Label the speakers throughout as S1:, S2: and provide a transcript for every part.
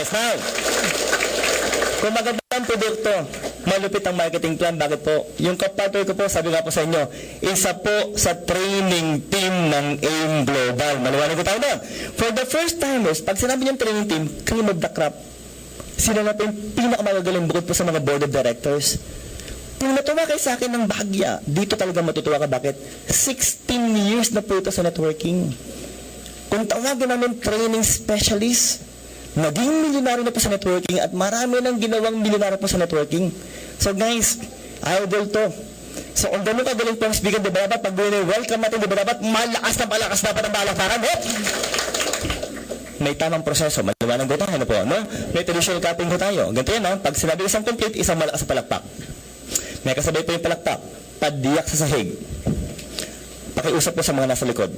S1: Yes, now. Kung maganda ang produkto, malupit ang marketing plan, bakit po? Yung kapartner ko po, sabi nga po sa inyo, isa po sa training team ng AIM Global. Maliwanag ko tayo doon. For the first timers, pag sinabi niyong training team, cream of the crop. Sila na po yung pinakamagagaling bukod po sa mga board of directors. Kung natuwa kayo sa akin ng bahagya, dito talaga matutuwa ka. Bakit? 16 years na po ito sa networking. Kung tawagin namin training specialist, naging milyonaryo na po sa networking at marami nang ginawang milyonaryo po sa networking. So guys, idol to. So kung ganun kagaling po ang speaker, di ba dapat pag welcome natin, di ba dapat malakas dapat ang balakparan, eh? May tamang proseso, maliwanag ko tayo, ano po, no? May traditional cutting ko tayo. Ganito yan, no? Pag sinabi isang complete, isang malakas sa palakpak. May kasabay po yung palakpak, padiyak sa sahig. Pakiusap po sa mga nasa likod.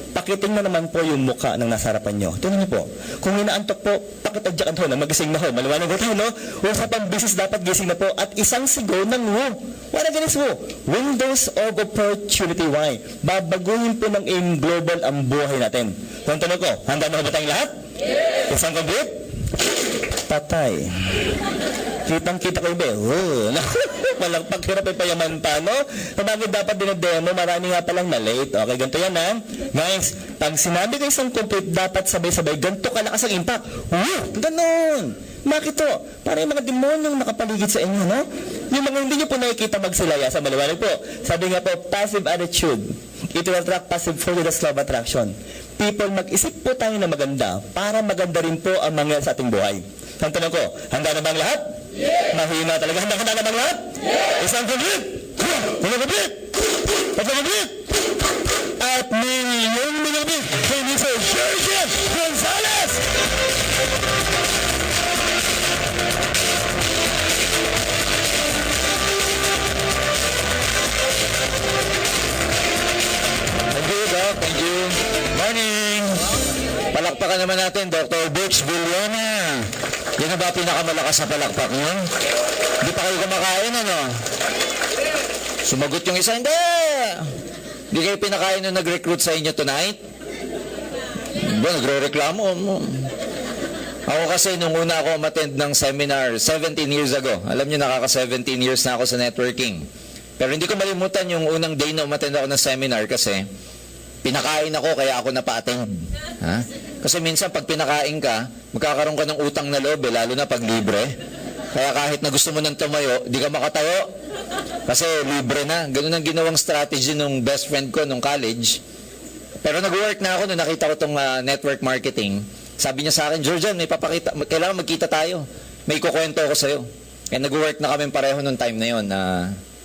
S1: Pakiting na naman po yung muka ng nasa harapan nyo. Tingnan niyo po. Kung hinaantok po, pakitadyakan ho na magising na ho. Maliwanag ko tayo, no? Usapang business dapat gising na po at isang sigaw ng wo. What again is wo? Windows of opportunity. Why? Babaguhin po ng AIM Global ang buhay natin. Kung tanong ko, handa na ba tayong lahat? Yes! Isang complete? Patay. Kitang-kita ko iba. Walang paghirap ay payaman pa, no? Kapag dapat dinademo, marami nga palang na-late. Okay, ganito yan, ha? Guys, pag sinabi ko isang complete, dapat sabay-sabay, ganito kalakas ang impact. Ganon. Bakit to? Para yung mga demonyong nakapaligid sa inyo, no? Yung mga hindi nyo po nakikita magsilaya sa maliwanag po. Sabi nga po, passive attitude. It will attract passive force, that's law of attraction. People, mag-isip po tayo na maganda para maganda rin po ang mangyayari sa ating buhay. Ang tanong ko, handa na ba ang lahat? Yes! Mahina talaga. Handa na ba ang lahat? Yes! Isang complete? Isang complete? Isang complete? At milyong complete kay Mr. Sergio Gonzalez!
S2: Thank you, Doc. Thank you. Morning. Palakpakan naman natin, Dr. Butch Villena. Yan na ba pinakamalakas na palakpak nyo? Hindi pa kayo kumakain, ano? Sumagot yung isa, hindi! Hindi kayo pinakain nung nag-recruit sa inyo tonight? Ba, nagre-reklamo mo. Ako kasi, nung una ako umattend ng seminar, 17 years ago. Alam nyo, nakaka-17 years na ako sa networking. Pero hindi ko malimutan yung unang day na umattend ako ng seminar kasi pinakain ako kaya ako napa-attend. Ha? Kasi minsan pag pinakain ka, magkakaroon ka ng utang na loob, lalo na pag libre. Kaya kahit na gusto mo nang tumayo, di ka makatayo. Kasi libre na. Ganun ang ginawang strategy nung best friend ko nung college. Pero nag-work na ako nung nakita ko itong network marketing. Sabi niya sa akin, Georgian, may papakita, kailangan magkita tayo. May kukwento ako sa'yo. And nag-work na kami pareho nung time na yun.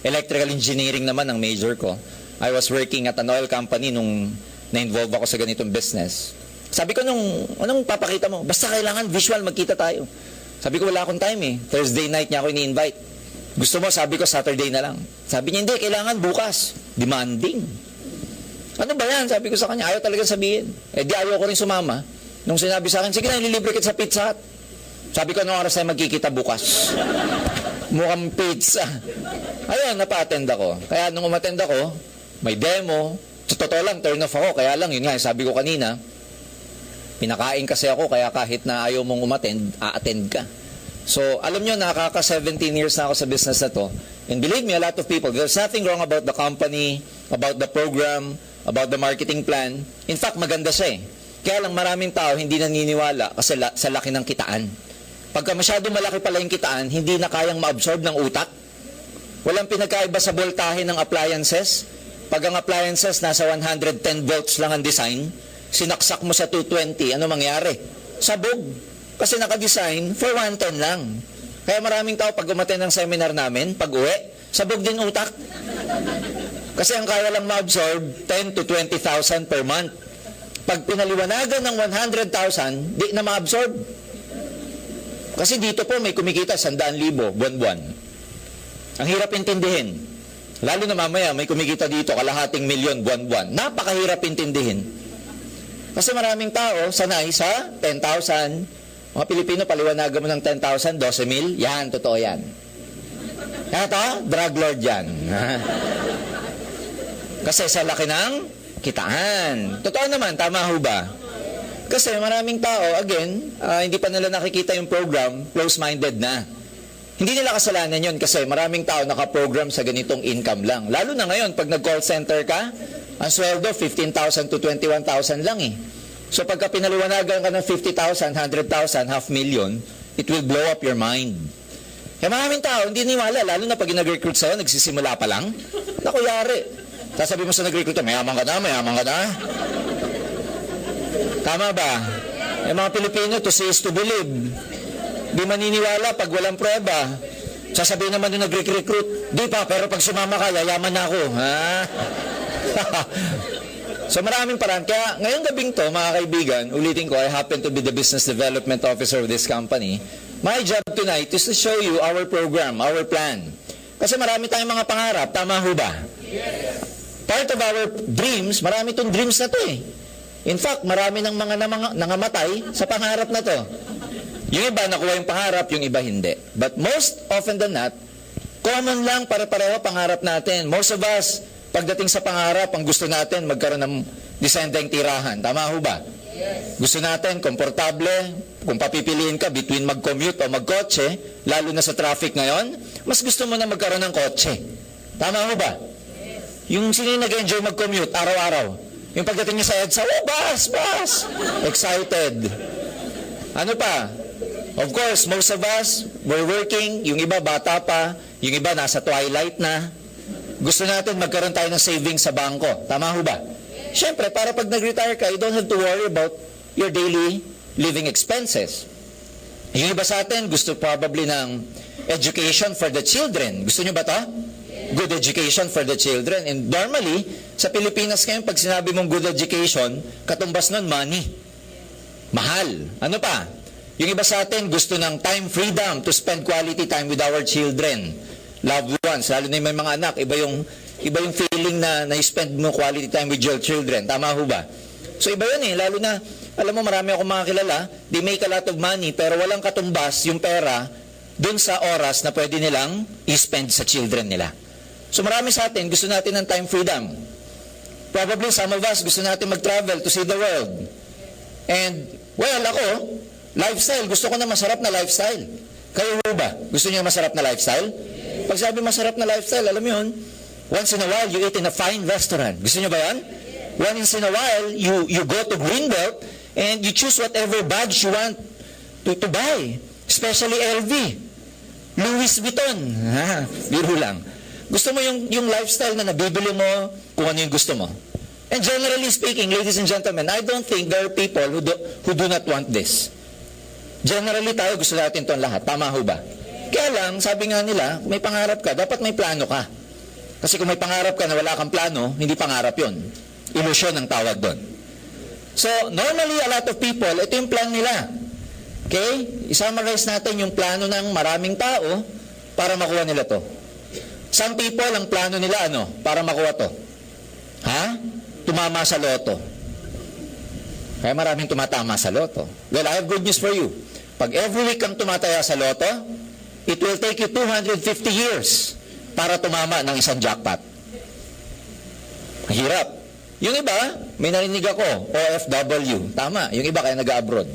S2: Electrical engineering naman ang major ko. I was working at an oil company nung na-involve ako sa ganitong business. Sabi ko anong papakita mo? Basta kailangan visual, magkita tayo. Sabi ko, wala akong time eh. Thursday night niya ako ini-invite. Gusto mo, sabi ko, Saturday na lang. Sabi niya, hindi, kailangan bukas. Demanding. Ano ba yan? Sabi ko sa kanya, ayaw talaga sabihin. Eh di ayaw ko rin sumama. Nung sinabi sa akin, sige na, ililibre kita sa Pizza Hut. Sabi ko, anong oras tayo magkikita bukas? Mukhang pizza. Ayun, napa-attend ako. Kaya nung umattend ako, may demo. Sa totoo lang, turn off ako. Kaya lang, yun nga, sabi ko kanina, pinakain kasi ako, kaya kahit na ayaw mong umattend, a-attend ka. So, alam nyo, nakaka-17 years na ako sa business na to. And believe me, a lot of people, there's nothing wrong about the company, about the program, about the marketing plan. In fact, maganda siya eh. Kaya lang maraming tao hindi naniniwala kasi sa laki ng kitaan. Pagka masyado malaki pala yung kitaan, hindi na kayang ma-absorb ng utak. Walang pinagkaiba sa voltahe ng appliances. Pag ang appliances nasa 110 volts lang ang design, sinaksak mo sa 220, ano mangyari? Sabog. Kasi naka-design for 110 lang. Kaya maraming tao pag umaten ng seminar namin, pag uwi, sabog din utak. Kasi ang kaya lang ma-absorb, 10 to 20,000 per month. Pag pinaliwanagan ng 100,000, di na ma-absorb. Kasi dito po may kumikita 100,000 buwan-buwan. Ang hirap intindihin. Lalo na mamaya may kumikita dito kalahating milyon buwan-buwan. Napakahirap intindihin. Kasi maraming tao sanay sa 10,000. Mga Pilipino, paliwanagan mo ng 10,000, 12 mil. Yan, totoo yan. Ito, drug lord yan. Kasi sa laki ng kitaan. Totoo naman, tama ho ba? Kasi maraming tao, again, hindi pa nila nakikita yung program, close-minded na. Hindi nila kasalanan yun kasi maraming tao nakaprogram sa ganitong income lang. Lalo na ngayon, pag nag-call center ka, ang sweldo 15,000 to 21,000 lang eh. So pagka pinaliwanagan ka ng 50,000, 100,000, $500,000, it will blow up your mind. Kaya maraming tao, hindi niwala, lalo na pag nag-recruit sa'yo, nagsisimula pa lang. Naku, yari. Sasabi mo sa nag-recruit, mayaman ka na, mayaman ka na. Tama ba? Yung mga Pilipino, to see is to believe. Di maniniwala pag walang prueba. Sasabihin naman yung nag-recruit, di pa, pero pag sumama ka, yayaman na ako. Ha? So maraming paraan. Kaya ngayong gabing to, mga kaibigan, ulitin ko, I happen to be the business development officer of this company. My job tonight is to show you our program, our plan. Kasi marami tayong mga pangarap, tama ho ba? Part of our dreams, marami tong dreams na to eh. In fact, marami ng mga nangamatay sa pangarap na to. Yung iba nakuha yung pangarap, yung iba hindi. But most often than not, common lang pare-pareho pangarap natin. Most of us, pagdating sa pangarap, ang gusto natin magkaroon ng disenteng tirahan. Tama ho ba? Yes. Gusto natin, komportable, kung papipiliin ka between mag-commute o mag-kotse, lalo na sa traffic ngayon, mas gusto mo na magkaroon ng kotse. Tama ho ba? Yes. Yung sino nag-enjoy mag-commute araw-araw, yung pagdating niya sa EDSA, oh, bus! Excited. Ano pa? Of course, most of us, we're working, yung iba bata pa, yung iba nasa twilight na. Gusto natin magkaroon tayo ng savings sa bangko. Tama ho ba? Siyempre, para pag nag-retire ka, you don't have to worry about your daily living expenses. Yung iba sa atin, gusto probably ng education for the children. Gusto nyo ba to? Good education for the children. And normally, sa Pilipinas ngayon, pag sinabi mong good education, katumbas nun, money. Mahal. Ano pa? Yung iba sa atin, gusto ng time freedom to spend quality time with our children, loved ones. Lalo na yung may mga anak, iba yung feeling na na-spend mo quality time with your children. Tama ho ba? So iba yun eh. Lalo na, alam mo, marami akong mga kilala, they make a lot of money, pero walang katumbas yung pera dun sa oras na pwede nilang i-spend sa children nila. So marami sa atin, gusto natin ng time freedom. Probably some of us, gusto natin mag-travel to see the world. And, well, ako, lifestyle, gusto ko na masarap na lifestyle. Kayo ba? Gusto niyo masarap na lifestyle? Pag sabi masarap na lifestyle, alam mo yun, once in a while, you eat in a fine restaurant. Gusto niyo ba yan? Once in a while, you go to Greenbelt and you choose whatever bags you want to buy. Especially LV. Louis Vuitton. Biro lang. Gusto mo yung lifestyle na nabibili mo kung ano yung gusto mo. And generally speaking, ladies and gentlemen, I don't think there are people who do not want this. Generally tayo gusto natin itong lahat. Tama ho ba? Kaya lang, sabi nga nila, may pangarap ka, dapat may plano ka. Kasi kung may pangarap ka na wala kang plano, hindi pangarap yon. Ilusyon ang tawag doon. So, normally a lot of people, ito yung plan nila. Okay? I-summarize natin yung plano ng maraming tao para makuha nila to. Some people, ang plano nila, para makuha to? Tumama sa loto. Kaya maraming tumatama sa loto. Well, I have good news for you. Pag every week kang tumataya sa loto, it will take you 250 years para tumama ng isang jackpot. Hirap. Yung iba, may narinig ako, OFW. Tama, yung iba kaya nag-abroad.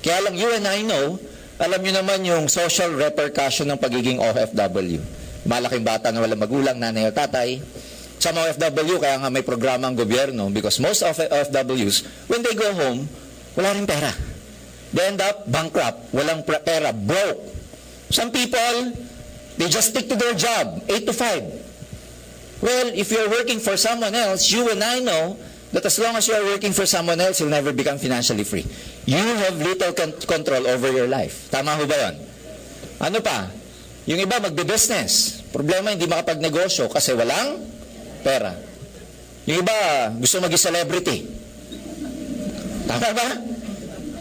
S2: Kaya lang, you and I know, alam nyo naman yung social repercussion ng pagiging OFW. Malaking bata na walang magulang, nanay o tatay. Sa mga OFW, kaya nga may programa ang gobyerno because most of OFWs, when they go home, wala rin pera. They end up bankrupt, walang pera, broke. Some people, they just stick to their job, 8 to 5. Well, if you're working for someone else, you and I know that as long as you are working for someone else, you'll never become financially free. You have little control over your life. Tama ho ba yun? Ano pa? Yung iba magbe-business. Problema, hindi makapagnegosyo kasi walang pera. Yung iba, gusto maging celebrity. Tama ba?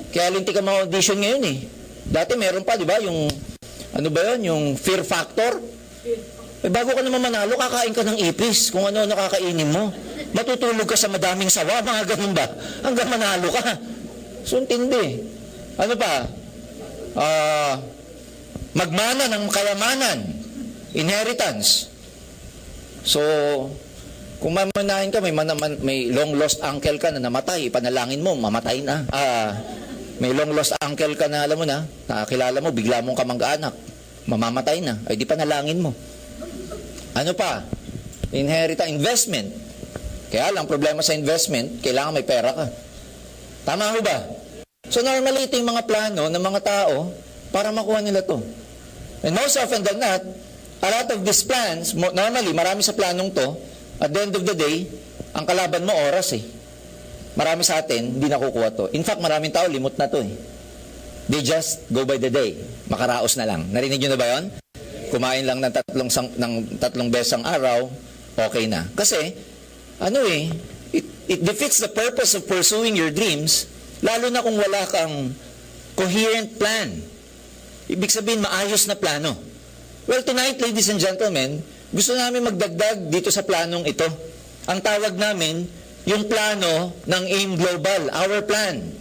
S2: Kaya linti ka mga audition ngayon eh. Dati meron pa, di ba? Yung, ano ba yun? Yung fear factor. Bago ka naman manalo, kakain ka ng ipis. Kung ano nakakainin mo. Matutulog ka sa madaming sawa, mga ganun ba? Hanggang manalo ka. So, tindi. Ano pa? Magmana ng kayamanan. Inheritance. So, Kung mamanahin ka, may long lost uncle ka na namatay, panalangin mo, mamatay na. May long lost uncle ka na, alam mo na, nakakilala mo, bigla mong kamag-anak, mamamatay na, ay di panalangin mo. Ano pa? Investment. Kaya lang, problema sa investment, kailangan may pera ka. Tama ho ba? So normally, ito yung mga plano ng mga tao para makuha nila to. And most often than not, a lot of these plans, normally, marami sa planong to, at the end of the day, ang kalaban mo oras eh. Marami sa atin, hindi nakukuha to. In fact, maraming tao, limot na to eh. They just go by the day. Makaraos na lang. Narinig nyo na ba yun? Kumain lang ng tatlong beses ang araw, okay na. Kasi, it defeats the purpose of pursuing your dreams, lalo na kung wala kang coherent plan. Ibig sabihin, maayos na plano. Well, tonight, ladies and gentlemen, gusto namin magdagdag dito sa planong ito. Ang tawag namin, yung plano ng AIM Global, our plan.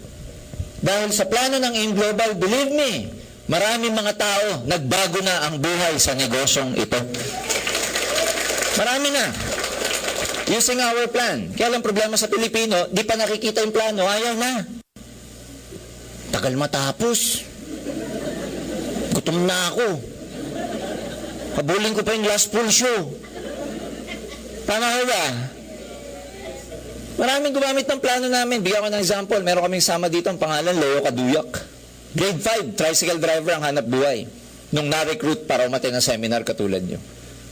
S2: Dahil sa plano ng AIM Global, believe me, maraming mga tao, nagbago na ang buhay sa negosyong ito. Marami na. Using our plan. Kaya lang problema sa Pilipino, di pa nakikita yung plano, ayaw na. Tagal matapos. Gutom na ako. Habulin ko pa yung last full show. Tama ba? Maraming gumamit ng plano namin. Bigyan ko ng example. Meron kaming sama dito ang pangalan, Leo Kaduyak. Grade 5, tricycle driver ang hanap buhay. Nung na-recruit para umattend ng seminar katulad nyo.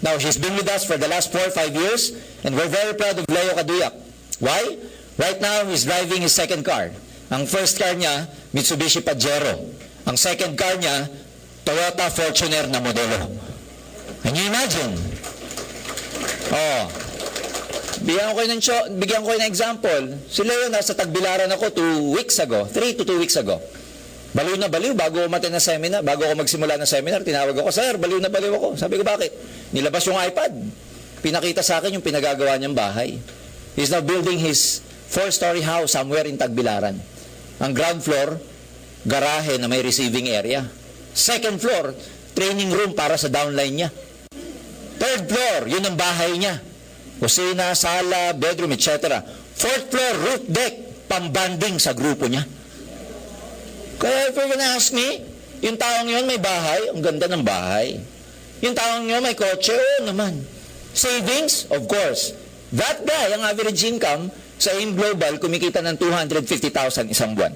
S2: Now, she's been with us for the last 4 or 5 years and we're very proud of Leo Kaduyak. Why? Right now, he's driving his second car. Ang first car niya, Mitsubishi Pajero. Ang second car niya, Toyota Fortuner na modelo. Can you imagine? Bigyan ko kayo ng example. Si Leo, nasa Tagbilaran ako 2 weeks ago. 3 to 2 weeks ago. Baliw na baliw. Bago umattend na seminar, bago ako magsimula ng seminar, tinawag ako, Sir, baliw na baliw ako. Sabi ko, bakit? Nilabas yung iPad. Pinakita sa akin yung pinagagawa niyang bahay. He's now building his 4-story house somewhere in Tagbilaran. Ang ground floor, garahe na may receiving area. Second floor, training room para sa downline niya. Third floor, yun ang bahay niya. Kusina, sala, bedroom, etc. Fourth floor, roof deck, pambanding sa grupo niya. Kaya if you're gonna ask me, yung taong yun may bahay, ang ganda ng bahay. Yung taong yun may kotse, oo naman. Savings, of course. That guy, ang average income sa AIM Global, kumikita ng 250,000 isang buwan.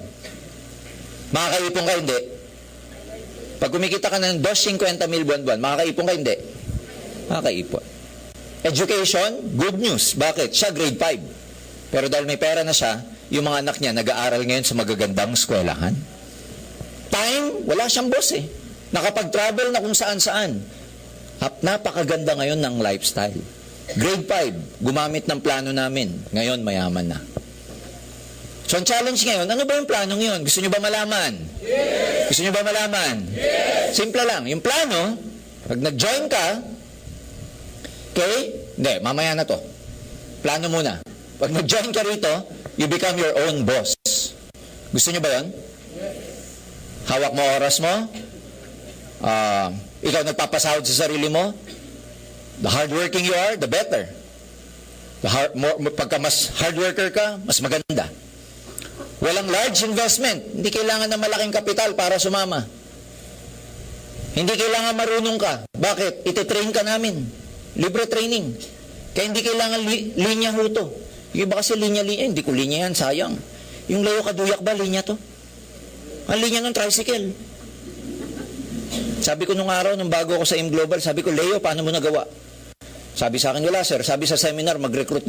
S2: Makakaipon ka, hindi? Pag kumikita ka ng 250,000 buwan-buwan, makakaipon ka, hindi? Makakaipon. Education, good news. Bakit? Siya grade 5. Pero dahil may pera na siya, yung mga anak niya nag-aaral ngayon sa magagandang eskwelahan. Time, wala siyang boss eh. Nakapag-travel na kung saan-saan. Napakaganda ngayon ng lifestyle. Grade 5, gumamit ng plano namin. Ngayon, mayaman na. So, ang challenge ngayon, ano ba yung planong yun? Gusto nyo ba malaman? Yes! Gusto nyo ba malaman? Yes! Simple lang. Yung plano, pag nag-join ka, okay? Hindi, mamaya na to. Plano muna. Pag nag-join ka rito, you become your own boss. Gusto nyo ba yun? Hawak mo oras mo? Ikaw nagpapasahod sa sarili mo? The hardworking you are, the better. Pagka mas hardworker ka, mas maganda. Walang large investment. Hindi kailangan ng malaking kapital para sumama. Hindi kailangan marunong ka. Bakit? Ititrain ka namin. Libre training. Kaya hindi kailangan linya ho to. Yung iba kasi linya-linya. Hindi ko linya yan, sayang. Yung Leo Kaduyak ba, linya to? Ang linya ng tricycle. Sabi ko nung araw, nung bago ako sa AIM Global, sabi ko, Leo, paano mo nagawa? Sabi sa akin, wala sir. Sabi sa seminar, mag-recruit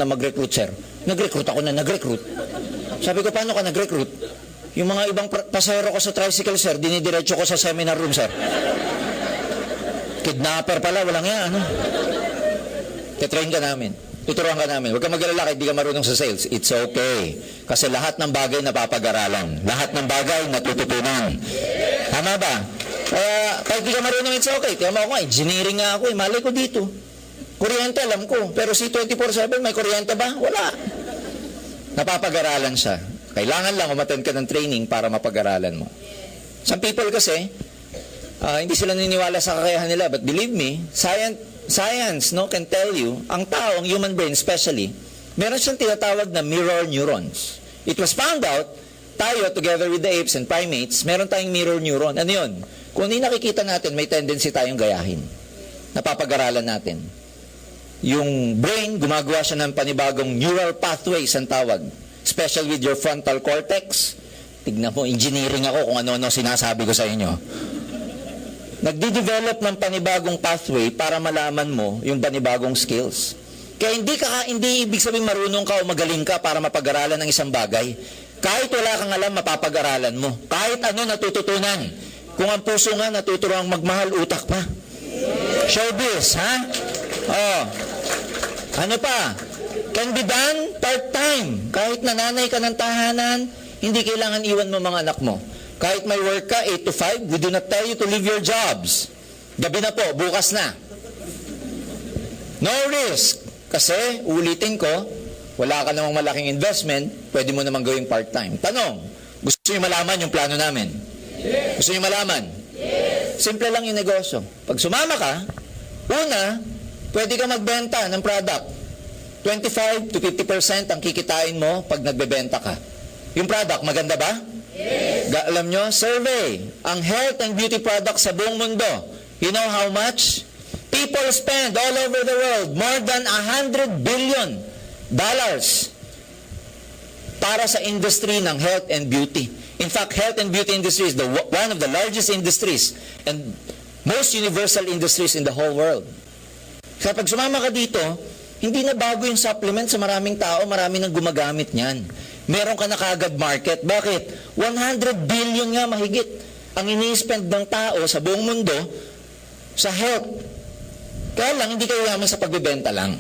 S2: sir. Nag-recruit ako na nag-recruit. Sabi ko, paano ka nag-recruit? Yung mga ibang pasahero ko sa tricycle, sir, dinidiretso ko sa seminar room, sir. Kidnapper pala, walang yan, ano? Titrain ka namin. Tuturuan ka namin. Huwag ka mag-alala kahit di ka marunong sa sales. It's okay. Kasi lahat ng bagay napapag-aralan. Lahat ng bagay natututunan. Tama ba? Kaya, kahit di ka marunong, it's okay. Kaya mo ako, engineering nga ako, malay ko dito. Kuryente, alam ko. Pero si 24/7, may kuryente ba? Wala. Napapag-aralan siya. Kailangan lang umattend ka ng training para mapag-aralan mo. Some people kasi, hindi sila naniniwala sa kakayahan nila. But believe me, science can tell you, ang tao, ang human brain especially, meron siyang tinatawag na mirror neurons. It was found out, tayo together with the apes and primates, meron tayong mirror neuron. Ano yun? Kung hindi nakikita natin, may tendency tayong gayahin. Napapag-aralan natin. Yung brain, gumagawa siya ng panibagong neural pathways ang tawag. Especially with your frontal cortex. Tignan mo, engineering ako kung ano-ano sinasabi ko sa inyo. Nagdi-develop ng panibagong pathway para malaman mo yung panibagong skills. Kaya hindi ibig sabihin marunong ka o magaling ka para mapag-aralan ng isang bagay. Kahit wala kang alam, mapapag-aralan mo. Kahit ano natututunan. Kung ang puso nga natuturuang magmahal, utak pa. Showbiz, ha? Oh. Ano pa? Can be done part-time. Kahit nananay ka ng tahanan, hindi kailangan iwan mo mga anak mo. Kahit may work ka, 8 to 5, we do not tell you to leave your jobs. Gabi na po, bukas na. No risk. Kasi, ulitin ko, wala ka namang malaking investment, pwede mo namang gawing part-time. Tanong, gusto niyo malaman yung plano namin? Yes. Gusto niyo malaman? Yes. Simple lang yung negosyo. Pag sumama ka, una, pwede ka magbenta ng product. 25 to 50% ang kikitain mo pag nagbebenta ka. Yung product, maganda ba? Yes. Alam nyo, survey, ang health and beauty products sa buong mundo. You know how much? People spend all over the world more than $100 billion para sa industry ng health and beauty. In fact, health and beauty industry is one of the largest industries and most universal industries in the whole world. Kaya pag sumama ka dito, hindi na bago yung supplement sa maraming tao, marami nang gumagamit niyan. Meron ka na kagad market. Bakit? 100 billion nga mahigit ang ini-spend ng tao sa buong mundo sa health. Kaya lang, hindi kayo yaman sa pagbebenta lang.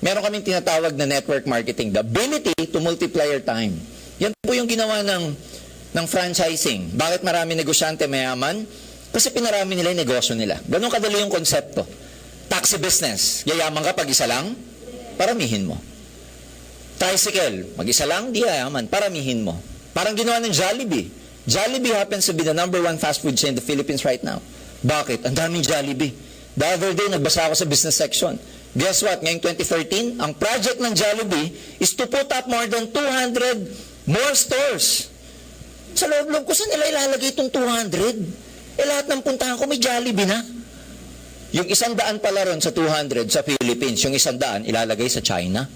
S2: Meron kaming tinatawag na network marketing, the ability to multiply your time. Yan po yung ginawa ng franchising. Bakit marami negosyante mayaman? Kasi pinarami nila yung negosyo nila. Ganun kadali yung konsepto. Taxi business. Yayaman ka pag isa lang, paramihin mo. Tricycle, mag-isa lang, di yayaman, paramihin mo. Parang ginawa ng Jollibee. Jollibee happens to be the #1 fast food chain in the Philippines right now. Bakit? Ang daming Jollibee. The other day, nagbasa ako sa business section. Guess what? Ngayong 2013, ang project ng Jollibee is to put up more than 200 more stores. Sa loob-loob ko, saan nila ilalagay itong 200? Lahat ng puntahan ko may Jollibee na. Yung 100 pala ron sa 200 sa Philippines, yung 100 ilalagay sa China.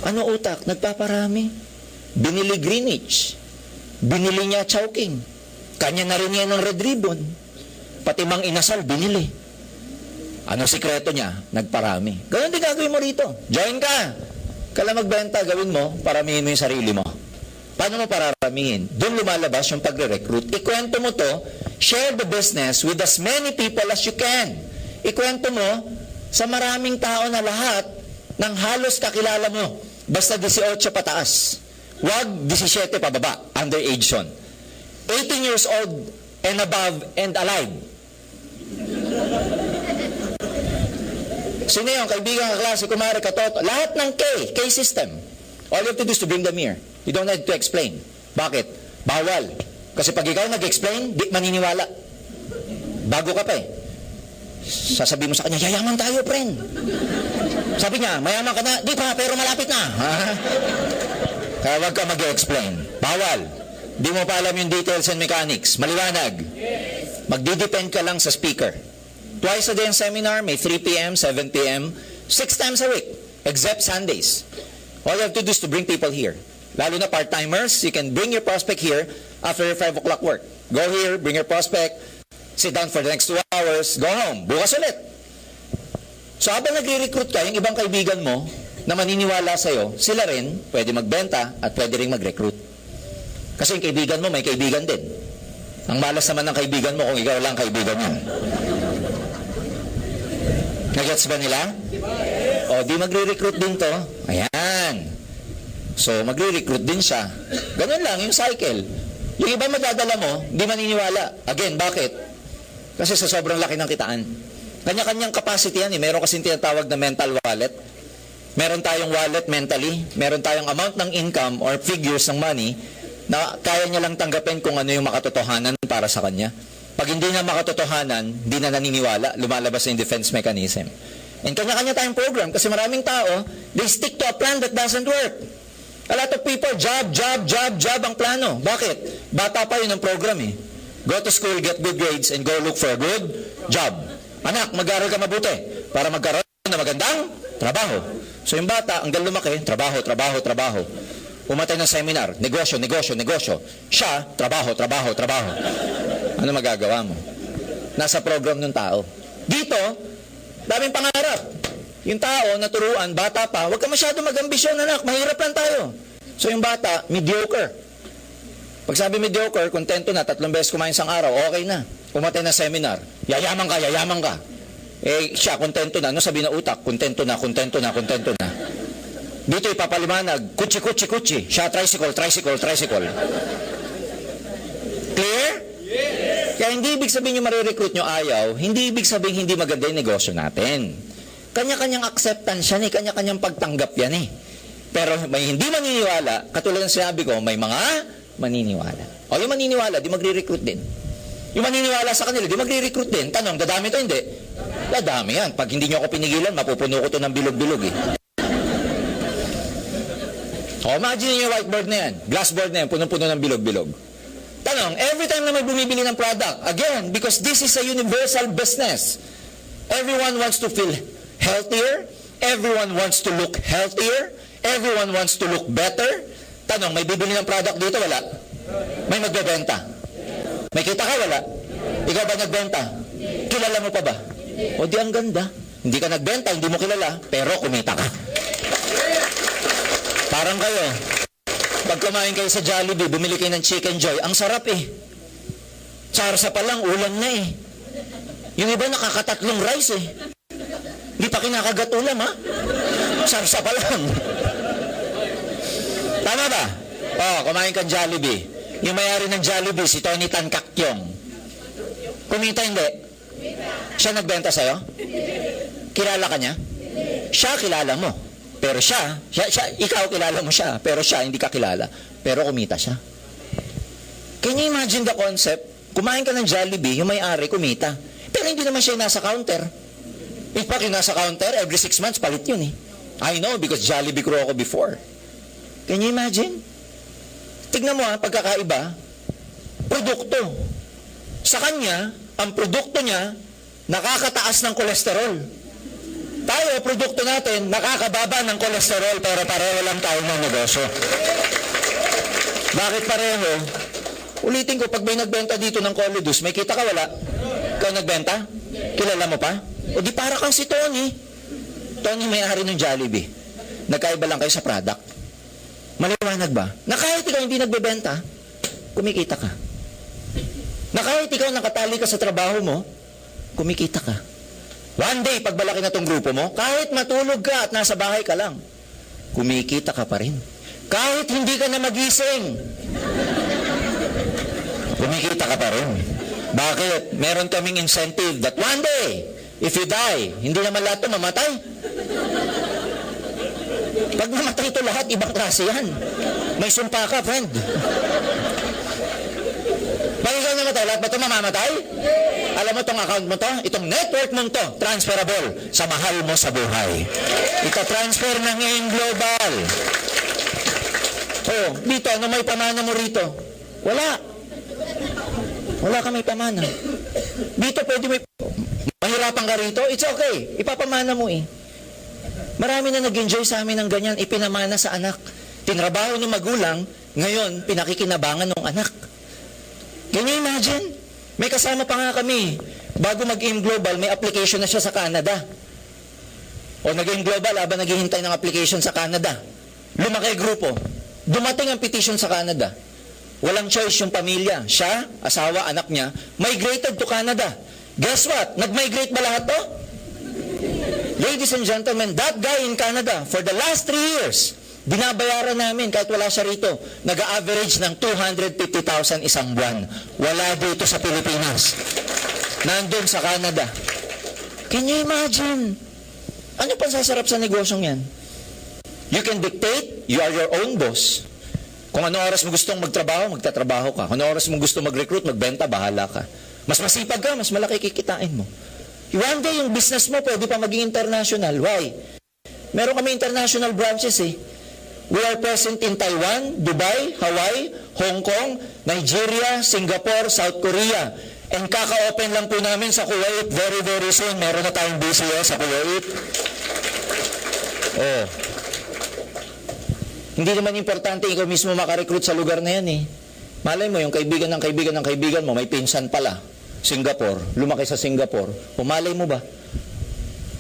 S2: Ano utak? Nagpaparami. Binili Greenwich. Binili niya Chowking. Kanya na rin yan ng Red Ribbon. Pati mang inasal, binili. Ano sikreto niya? Nagparami. Ganun din gagawin mo rito. Join ka. Kala magbenta, gawin mo, paramihin mo yung sarili mo. Paano mo pararamihin? Doon lumalabas yung pagre-recruit. Ikwento mo to, share the business with as many people as you can. Ikwento mo sa maraming tao na lahat ng halos kakilala mo. Basta 18 pataas. Huwag 17 pababa. Underage yun. 18 years old and above and alive. Sino yung kaibigan, kaklase, kumare, katoto? Lahat ng K system. All you have to do is to bring them here. You don't need to explain. Bakit? Bawal. Kasi pag ikaw nag-explain, di maniniwala. Bago ka pa eh. Sasabihin mo sa kanya, yayaman tayo, friend. Sabi niya, mayaman ka na. Di pa, pero malapit na. Kaya wag ka mag-explain. Bawal. Di mo pa alam yung details and mechanics. Maliwanag. Magdidepend ka lang sa speaker. Twice a day ang seminar, may 3 p.m., 7 p.m., 6 times a week, except Sundays. All you have to do is to bring people here. Lalo na part-timers, you can bring your prospect here after your 5 o'clock work. Go here, bring your prospect, sit down for the next 2 hours, go home, bukas ulit. So habang nagre-recruit ka, yung ibang kaibigan mo na maniniwala sa'yo, sila rin pwede magbenta at pwede rin mag-recruit. Kasi yung kaibigan mo, may kaibigan din. Ang malas naman ng kaibigan mo kung ikaw lang kaibigan mo. Nagets ba nila? O, di magre-recruit din to. Ayan. So, magre-recruit din siya. Ganun lang, yung cycle. Yung iba madadala mo, di maniniwala. Again, bakit? Kasi sa sobrang laki ng kitaan. Kanya-kanyang capacity yan eh. Meron kasing tinatawag na mental wallet. Meron tayong wallet mentally. Meron tayong amount ng income or figures ng money na kaya niya lang tanggapin kung ano yung makatotohanan para sa kanya. Pag hindi na makatotohanan, hindi na naniniwala, lumalabas na yung defense mechanism. And kanya-kanya tayong program kasi maraming tao, they stick to a plan that doesn't work. A lot of people, job ang plano. Bakit? Bata pa yun ang program eh. Go to school, get good grades, and go look for a good job. Anak, mag-aral ka mabuti para magkaroon na magandang trabaho. So yung bata, hanggang lumaki, trabaho. Umatay ng seminar, negosyo. Siya, trabaho. Ano magagawa mo? Nasa program ng tao. Dito, daming pangarap. Yung tao, naturuan, bata pa, huwag ka masyado mag-ambisyon, anak, mahirap lang tayo. So yung bata, mediocre. Pag sabi mediocre, kontento na, 3 beses kumain isang araw, okay na. Umatay na seminar, yayaman ka. Eh, siya, kontento na. Ano sabi na utak? Kontento na. Dito ipapaliwanag, kutsi. Siya, tricycle. Clear? Yes. Kaya hindi ibig sabihin yung marirecruit nyo ayaw, hindi ibig sabihin hindi maganda yung negosyo natin. Kanya-kanyang acceptance yan eh, kanya-kanyang pagtanggap yan eh. Pero may hindi maniniwala, katulad ng sinabi ko, may mga maniniwala. O yung maniniwala, di magre-recruit din. Yung maniniwala sa kanila, di magre-recruit din. Tanong, dadami to hindi? Dadami yan. Pag hindi nyo ako pinigilan, mapupuno ko to ng bilog-bilog eh. O, imagine yung whiteboard na yan, glassboard na yan, punong-puno ng bilog-bilog. Tanong, every time na may bumibili ng product, again, because this is a universal business, everyone wants to feel healthier, everyone wants to look healthier, everyone wants to look better. Tanong, may bibili ng product dito? Wala. May magbebenta? May kita ka? Wala. Ikaw ba nagbenta? Kilala mo pa ba? O di ang ganda. Hindi ka nagbenta, hindi mo kilala, pero kumita ka. Parang kayo, pag kumain kayo sa Jollibee, bumili kayo ng Chicken Joy, ang sarap eh. Sarsa pa lang, ulam na eh. Yung iba nakakatatlong rice eh. Hindi pa kinakagat ulam ha. Sarsa pa lang. Tama ba? Oh, kumain kang Jollibee. Yung mayari ng Jollibee, si Tony Tan Caktiong. Kumita hindi? Siya nagbenta sa'yo? Kilala ka niya? Siya kilala mo. Pero siya, ikaw kilala mo siya, pero siya hindi ka kilala. Pero kumita siya. Can you imagine the concept? Kumain ka ng Jollibee, yung may-ari kumita. Pero hindi naman siya yung nasa counter. In fact, yung nasa counter, every 6 months, palit yun eh. I know, because Jollibee crew ako before. Can you imagine? Tignan mo ha, pagkakaiba, produkto. Sa kanya, ang produkto niya, nakakataas ng kolesterol. Tayo, produkto natin, nakakababa ng kolesterol, pero pareho lang tayo ng negosyo. Bakit pareho? Ulitin ko, pag may nagbenta dito ng Colidus, may kita ka wala? Ikaw nagbenta? Kilala mo pa? O di para kang si Tony. Tony may-ari ng Jollibee. Nagkaiba lang kayo sa product. Maliwanag ba? Na kahit ikaw hindi nagbebenta, kumikita ka. Na kahit ikaw nakatali ka sa trabaho mo, kumikita ka. One day, pagbalaki na tong grupo mo, kahit matulog ka at nasa bahay ka lang, kumikita ka pa rin. Kahit hindi ka na magising, kumikita ka pa rin. Bakit? Meron kaming incentive that one day, if you die, hindi naman lahat ito mamatay. Pag mamatay ito lahat, ibang klase yan. May sumpa ka, friend. Pag ikaw namatay, lahat ba ito mamamatay? Alam mo itong account mo to? Itong network mo to, transferable sa mahal mo sa buhay. Ito transfer ng AIM Global. Oh, dito, ano may pamana mo rito? Wala. Wala ka may pamana. Dito pwede may... Mahirapan ka rito? It's okay. Ipapamana mo eh. Marami na nag-enjoy sa amin ng ganyan, ipinamana sa anak. Tinrabaho ng magulang, ngayon pinakikinabangan ng anak. Can you imagine? May kasama pa nga kami. Bago mag-AIM Global, may application na siya sa Canada. O nag-AIM Global, habang naghihintay ng application sa Canada. Lumaki grupo. Dumating ang petition sa Canada. Walang choice yung pamilya. Siya, asawa, anak niya, migrated to Canada. Guess what? Nag-migrate ba lahat to? Ladies and gentlemen, that guy in Canada, for the last 3 years, binabayaran namin kahit wala siya rito. Nag-average ng 250,000 isang buwan. Wala dito sa Pilipinas. Nandun sa Canada. Can you imagine? Ano pang sasarap sa negosyong yan? You can dictate, you are your own boss. Kung ano oras mo gustong magtrabaho, magtatrabaho ka. Kung ano oras mo gusto mag-recruit, magbenta, bahala ka. Mas masipag ka, mas malaki kikitain mo. One day, yung business mo pwede pa maging international. Why? Meron kami international branches eh. We are present in Taiwan, Dubai, Hawaii, Hong Kong, Nigeria, Singapore, South Korea. And kaka-open lang po namin sa Kuwait very, very soon. Meron na tayong BCS sa Kuwait. Oh. Hindi naman importante ikaw mismo makarecruit sa lugar na yan eh. Malay mo, yung kaibigan ng kaibigan ng kaibigan mo, may pinsan pala. Singapore, lumaki sa Singapore. Pumalay mo ba?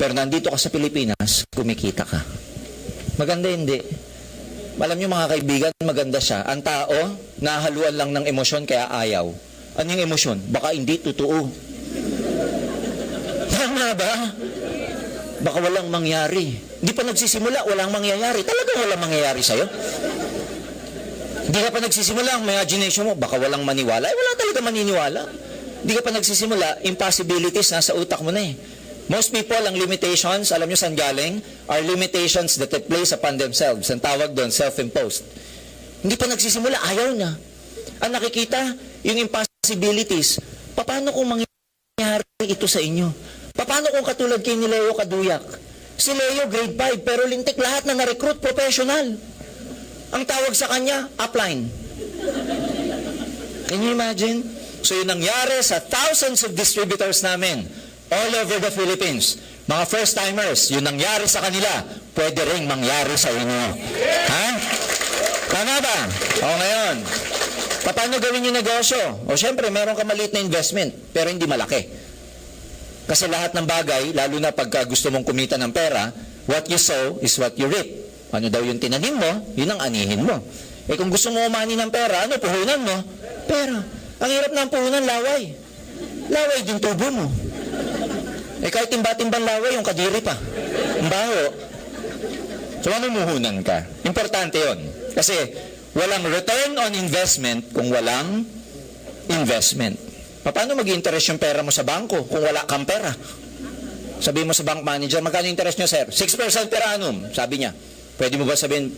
S2: Pero nandito ka sa Pilipinas, kumikita ka. Maganda hindi. Alam niyo mga kaibigan, maganda siya. Ang tao, nahaluan lang ng emosyon kaya ayaw. Ano yung emosyon? Baka hindi totoo. Tama ba? Baka walang mangyari. Hindi pa nagsisimula, walang mangyayari. Talagang walang mangyayari sa'yo. Hindi ka pa nagsisimula, ang imagination mo, baka walang maniwala. Wala talaga maniniwala. Hindi ka pa nagsisimula, impossibilities nasa utak mo na eh. Most people, ang limitations, alam nyo saan galing? Are limitations that they place upon themselves. Ang tawag doon, self-imposed. Hindi pa nagsisimula, ayaw na. Ang nakikita, yung impossibilities. Paano kung mangyayari ito sa inyo? Paano kung katulad kay ni Leo Kaduyak? Si Leo, grade 5, pero lintik lahat na na-recruit professional. Ang tawag sa kanya, upline. Can you imagine? So yung nangyari sa thousands of distributors namin, all over the Philippines, mga first-timers, yung nangyari sa kanila, pwede ring mangyari sa inyo. Ha? Tama ba? O ngayon, paano gawin yung negosyo? O syempre, meron ka maliit na investment, pero hindi malaki. Kasi lahat ng bagay, lalo na pagka gusto mong kumita ng pera, what you sow is what you reap. Ano daw yung tinanim mo, yun ang anihin mo. Eh kung gusto mo umani ng pera, ano puhunan mo? Pera. Ang hirap ng puhunan, laway. Laway din tubo mo. Eh kahit timba-timbang laway, yung kadiri pa. Ang baho. So mamumuhunan ka. Importante yon. Kasi walang return on investment kung walang investment. Paano mag-interest yung pera mo sa bangko kung wala kang pera? Sabi mo sa bank manager, magkano interest nyo, sir? 6% per annum, sabi niya. Pwede mo ba sabihin,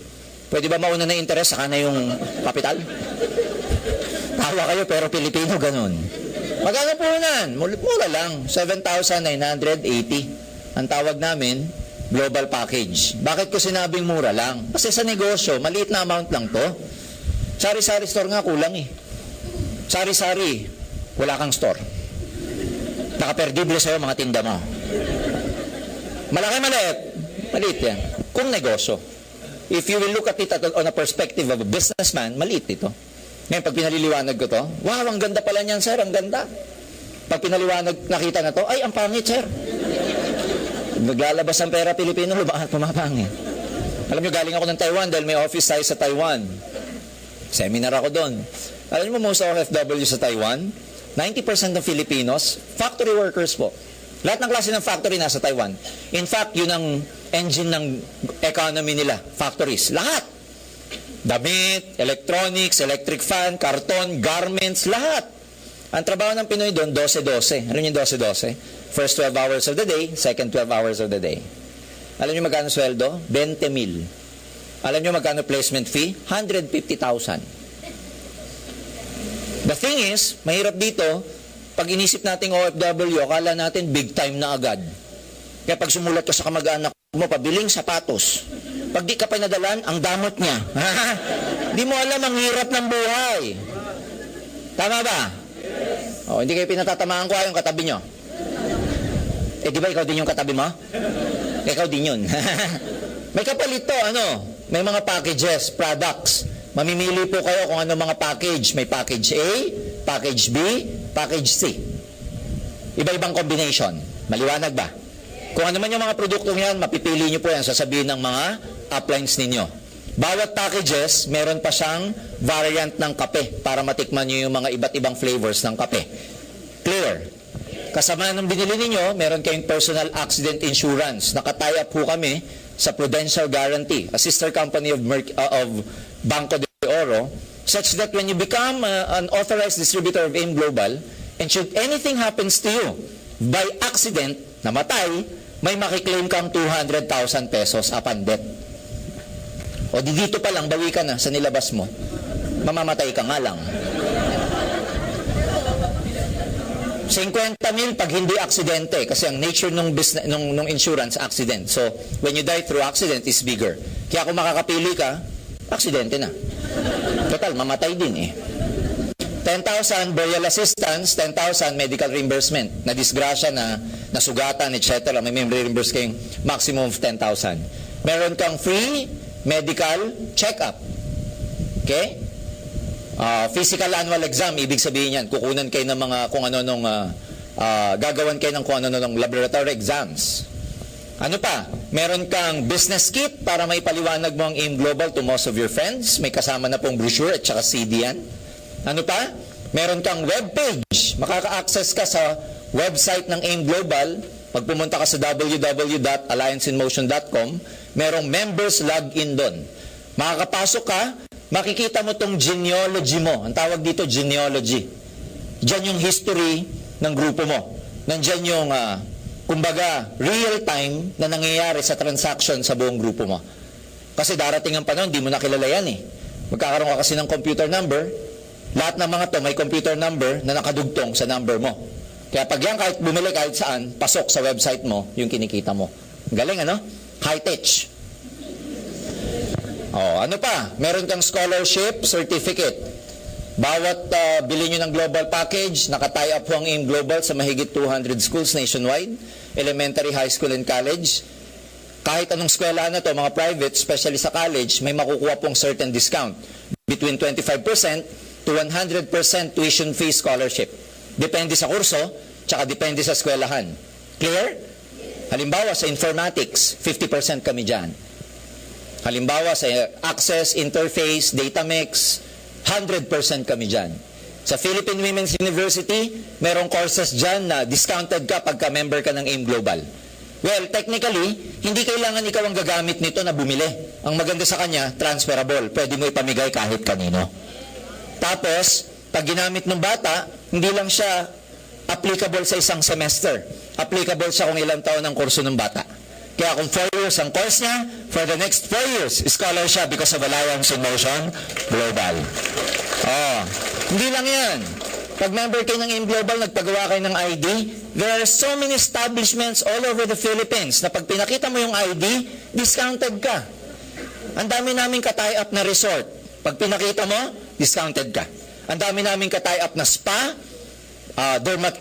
S2: pwede ba mauna na interest, saka na yung kapital? Tawa kayo, pero Pilipino, ganun. Magkano po nan? Mura lang, 7,980. Ang tawag namin, global package. Bakit ko sinabing mura lang? Kasi sa negosyo, maliit na amount lang to. Sari-sari store nga, kulang eh. Sari-sari, wala kang store. Nakaperdible sa'yo mga tinda mo. Malaki maliit. Maliit yan. Kung negosyo. If you will look at it on a perspective of a businessman, maliit ito. Ngayon, pag pinaliliwanag ko to, wow, ang ganda pala niyan, sir, ang ganda. Pag pinaliwanag, nakita na to, ay, ang pangit, sir. Naglalabas ang pera Pilipino, pumapangit. Alam niyo, galing ako ng Taiwan dahil may office tayo sa Taiwan. Seminar ako doon. Alam niyo, most OFW sa Taiwan, 90% ng Filipinos, factory workers po. Lahat ng klase ng factory nasa Taiwan. In fact, yun ang engine ng economy nila, factories. Lahat. Damit, electronics, electric fan, karton, garments, lahat. Ang trabaho ng Pinoy doon, 12-12. Ano yung 12-12? First 12 hours of the day, second 12 hours of the day. Alam niyo magkano sweldo? 20,000. Alam niyo magkano placement fee? 150,000. The thing is, mahirap dito, pag inisip nating OFW, akala natin big time na agad. Kaya pag sumulat ka sa kamag-anak mo, pabiling sapatos. Pag di ka pa nadalan, ang damot niya. Di mo alam ang hirap ng buhay. Tama ba? O, hindi kayo pinatatamaan ko yung katabi nyo. Eh, di ba ikaw din yung katabi mo? Ikaw din yun. May kapalit to, ano? May mga packages, products. Mamimili po kayo kung ano mga package. May package A, package B, package C. Iba-ibang combination. Maliwanag ba? Kung ano man yung mga produktong yan, mapipili nyo po yan, sasabihin ng mga uplines ninyo. Bawat packages, meron pa siyang variant ng kape para matikman nyo yung mga iba't ibang flavors ng kape. Clear? Kasama ng binili ninyo, meron kayong personal accident insurance. Nakatie up po kami sa Prudential Guarantee, a sister company of Banco de Oro, such that when you become an authorized distributor of AIM Global, and should anything happens to you, by accident, namatay, may makiklaim kang 200,000 pesos upon death. O di dito pa lang, bawi ka na sa nilabas mo. Mamamatay ka nga lang. 50 mil pag hindi aksidente kasi ang nature ng business nung insurance accident. So, when you die through accident is bigger. Kaya kung makakapili ka, aksidente na. Total, mamatay din eh. 10,000 burial assistance, 10,000 medical reimbursement. Na disgrasya na nasugatan, etc. May reimburse kayong maximum of 10,000. Meron kang free medical check-up. Okay? Physical annual exam, ibig sabihin yan, kukunan kayo ng mga kung ano nung gagawan kayo ng kung ano nung laboratory exams. Ano pa? Meron kang business kit para may paliwanag mo ang AIM Global to most of your friends. May kasama na pong brochure at saka CD yan. Ano pa? Meron kang webpage. Makaka-access ka sa website ng AIM Global. Pag pumunta ka sa www.allianceinmotion.com, merong members login doon. Makakapasok ka, makikita mo tong genealogy mo. Ang tawag dito, genealogy. Diyan yung history ng grupo mo. Nandyan yung, kumbaga, real time na nangyayari sa transaction sa buong grupo mo. Kasi darating ang panahon, di mo nakilala yan eh. Magkakaroon ka kasi ng computer number. Lahat ng mga to may computer number na nakadugtong sa number mo. Kaya pag yan, kahit bumili kahit saan, pasok sa website mo, yung kinikita mo. Galing, ano? High-tech. Ano pa? Meron kang scholarship certificate. Bawat bili nyo ng global package, nakatie up po ang AIM Global sa mahigit 200 schools nationwide, elementary, high school, and college. Kahit anong eskwela na to, mga private, especially sa college, may makukuha pong certain discount. Between 25% to 100% tuition fee scholarship. Depende sa kurso, tsaka depende sa eskwelahan. Clear? Halimbawa, sa informatics, 50% kami dyan. Halimbawa, sa access, interface, data mix, 100% kami dyan. Sa Philippine Women's University, merong courses dyan na discounted ka pagka member ka ng AIM Global. Well, technically, hindi kailangan ikaw ang gagamit nito na bumili. Ang maganda sa kanya, transferable. Pwede mo ipamigay kahit kanino. Tapos, pag ginamit ng bata, hindi lang siya applicable sa isang semester. Applicable siya kung ilang taon ang kurso ng bata. Kaya kung 4 years ang course niya, for the next 4 years, scholar siya because of Alliance in Motion Global. Hindi lang yan. Pag member kayo ng AIM Global, nagpagawa kayo ng ID, there are so many establishments all over the Philippines na pag pinakita mo yung ID, discounted ka. Ang dami namin ka-tie up na resort. Pag pinakita mo, discounted ka. Ang dami namin ka-tie up na spa,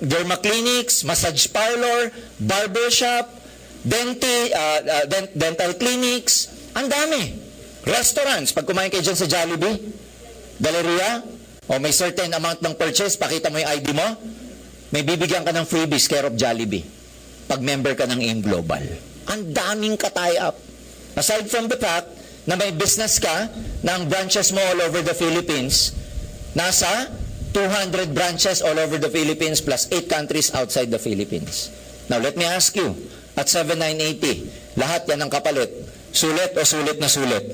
S2: derma clinics, massage parlor, barbershop, dental clinics, ang dami. Restaurants, pag kumain kayo dyan sa Jollibee, Galleria, o may certain amount ng purchase, pakita mo yung ID mo, may bibigyan ka ng freebies care of Jollibee pag member ka ng AIM Global. Ang daming ka-tie up. Aside from the fact na may business ka na ang branches mo all over the Philippines, nasa 200 branches all over the Philippines plus 8 countries outside the Philippines. Now, let me ask you, at 7,980, lahat yan ang kapalit. Sulit o sulit na sulit?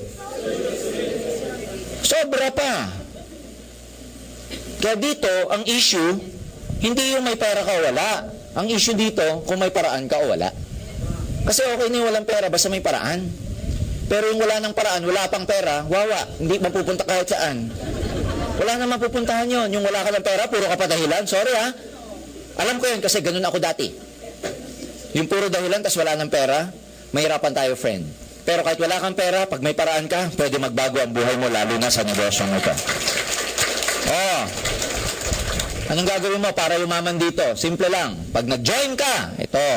S2: Sobra pa. Kaya dito, ang issue, hindi yung may pera ka o wala. Ang issue dito, kung may paraan ka o wala. Kasi okay na yung walang pera, basta may paraan. Pero yung wala ng paraan, wala pang pera, wawa, hindi mapupunta kahit saan. Wala na mapupuntahan yon. Yung wala ka ng pera, puro ka pa dahilan. Sorry ha. Alam ko yun kasi ganun ako dati. Yung puro dahilan, tas wala ng pera, mahirapan tayo, friend. Pero kahit wala kang pera, pag may paraan ka, pwede magbago ang buhay mo, lalo na sa negosyo mo ito. Anong gagawin mo para yumaman dito? Simple lang. Pag nag-join ka, ito.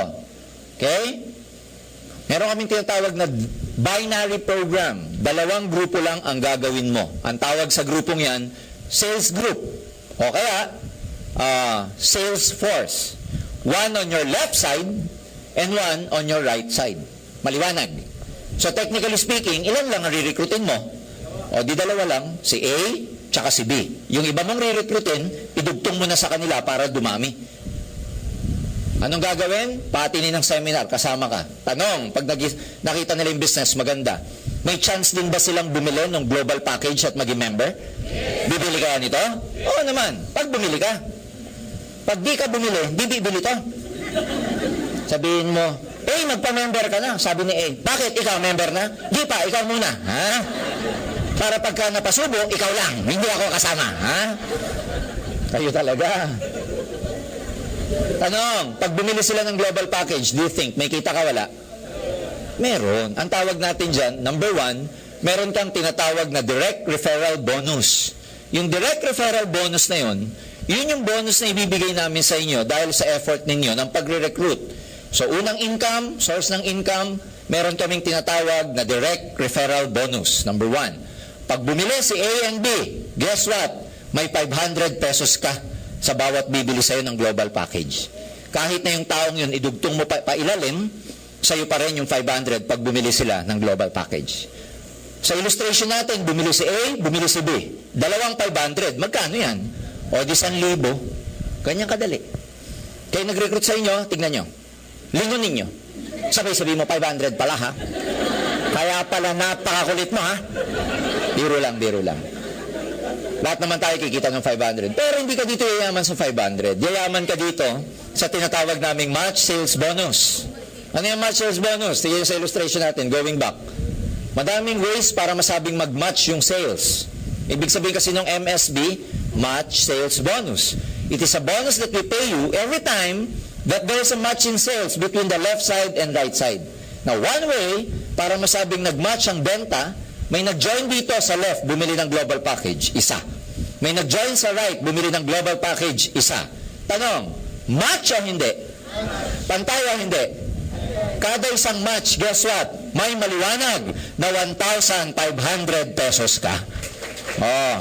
S2: Okay? Meron kaming tinatawag na binary program. 2 grupo lang ang gagawin mo. Ang tawag sa grupong yan, sales group. O kaya, sales force. 1 on your left side, and 1 on your right side. Maliwanag. So technically speaking, ilan lang ang re-recruitin mo? O di 2 lang, si A, tsaka si B. Yung iba mong re-recruitin, idugtong mo na sa kanila para dumami. Anong gagawin? Patinin ng seminar, kasama ka. Tanong, pag nakita nila yung business, maganda. May chance din ba silang bumili ng global package at maging member? Bibili ka nito? Oo naman, pag bumili ka. Pag di ka bumili, di bibili to. Sabihin mo, magpa-member ka na. Sabi ni A, bakit ikaw member na? Di pa, ikaw muna. Ha? Para pagka napasubo, ikaw lang. Hindi ako kasama. Ha? Kayo talaga. Tanong, pag bumili sila ng global package, do you think may kita ka wala? Meron. Ang tawag natin dyan, number 1, meron kang tinatawag na direct referral bonus. Yung direct referral bonus na yun yung bonus na ibibigay namin sa inyo dahil sa effort ninyo ng pagre-recruit. So, unang income, source ng income, meron kaming tinatawag na direct referral bonus. Number 1. Pag bumili si A and B, guess what? May 500 pesos ka sa bawat bibili sa'yo ng global package. Kahit na yung taong yun, idugtong mo pa ilalim, sa'yo pa rin yung 500 pag bumili sila ng global package. Sa illustration natin, bumili si A, bumili si B. Dalawang 500. Magkano yan? O di 1,000. Ganyan kadali. Kaya nag-recruit sa inyo, tignan nyo. Lingon ninyo. Sabay-sabi mo, 500 pala ha. Kaya pala napakakulit mo ha. Biro lang, biro lang. Lahat naman tayo kikita ng 500. Pero hindi ka dito yayaman sa 500. Yayaman ka dito sa tinatawag naming match sales bonus. Ano yung match sales bonus? Tignan sa illustration natin, going back. Madaming ways para masabing mag-match yung sales. Ibig sabihin kasi ng MSB, match sales bonus. It is a bonus that we pay you every time that there is a match in sales between the left side and right side. Now, one way para masabing nag-match ang benta, may nag-join dito sa left, bumili ng global package, isa. May nag-join sa right, bumili ng global package, isa. Tanong, match o hindi? Pantay o hindi? Kada isang match, guess what? May maliwanag na 1,500 pesos ka. Oh.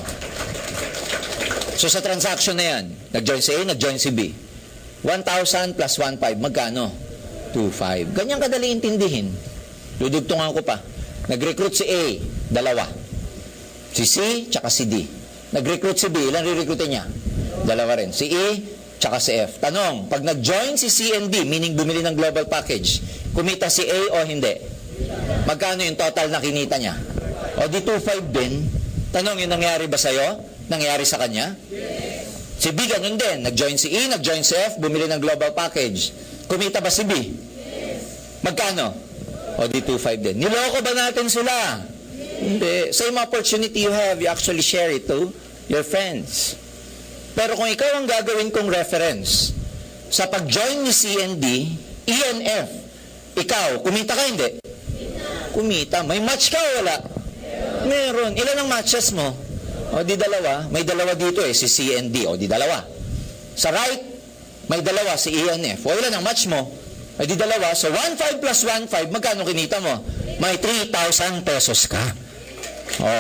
S2: So sa transaction na yan, nag-join si A, nag-join si B. 1,000 plus 1,500, magkano? 2,500. Ganyan kadali intindihin. Dudugtungan ko pa. Nag-recruit si A, dalawa. Si C, tsaka si D. Nag-recruit si B, ilan re-recruitin niya? Dalawa rin. Si E, tsaka si F. Tanong, pag nag-join si C and D, meaning bumili ng global package, kumita si A o hindi? Magkano yung total na kinita niya? O di 2,500 din. Tanong, yung nangyari ba sa'yo? Nangyari sa kanya? Yes. Si B ganun din. Nag-join si E, nag-join si F, bumili ng global package. Kumita ba si B? Yes. Magkano? O di 2,500 din. Niloko ba natin sila? Yes. Hindi. Same opportunity you have, you actually share it to your friends. Pero kung ikaw ang gagawin kong reference sa pag-join ni C and D, E and F, ikaw, kumita ka hindi? Kumita. May match ka o wala? Meron. Ilan ang matches mo? O di dalawa. May dalawa dito si C and D. O di dalawa. Sa right, may dalawa si E and F. O ilan ang match mo? O di dalawa. So 1,500 plus 1,500, magkano kinita mo? May 3,000 pesos ka. O.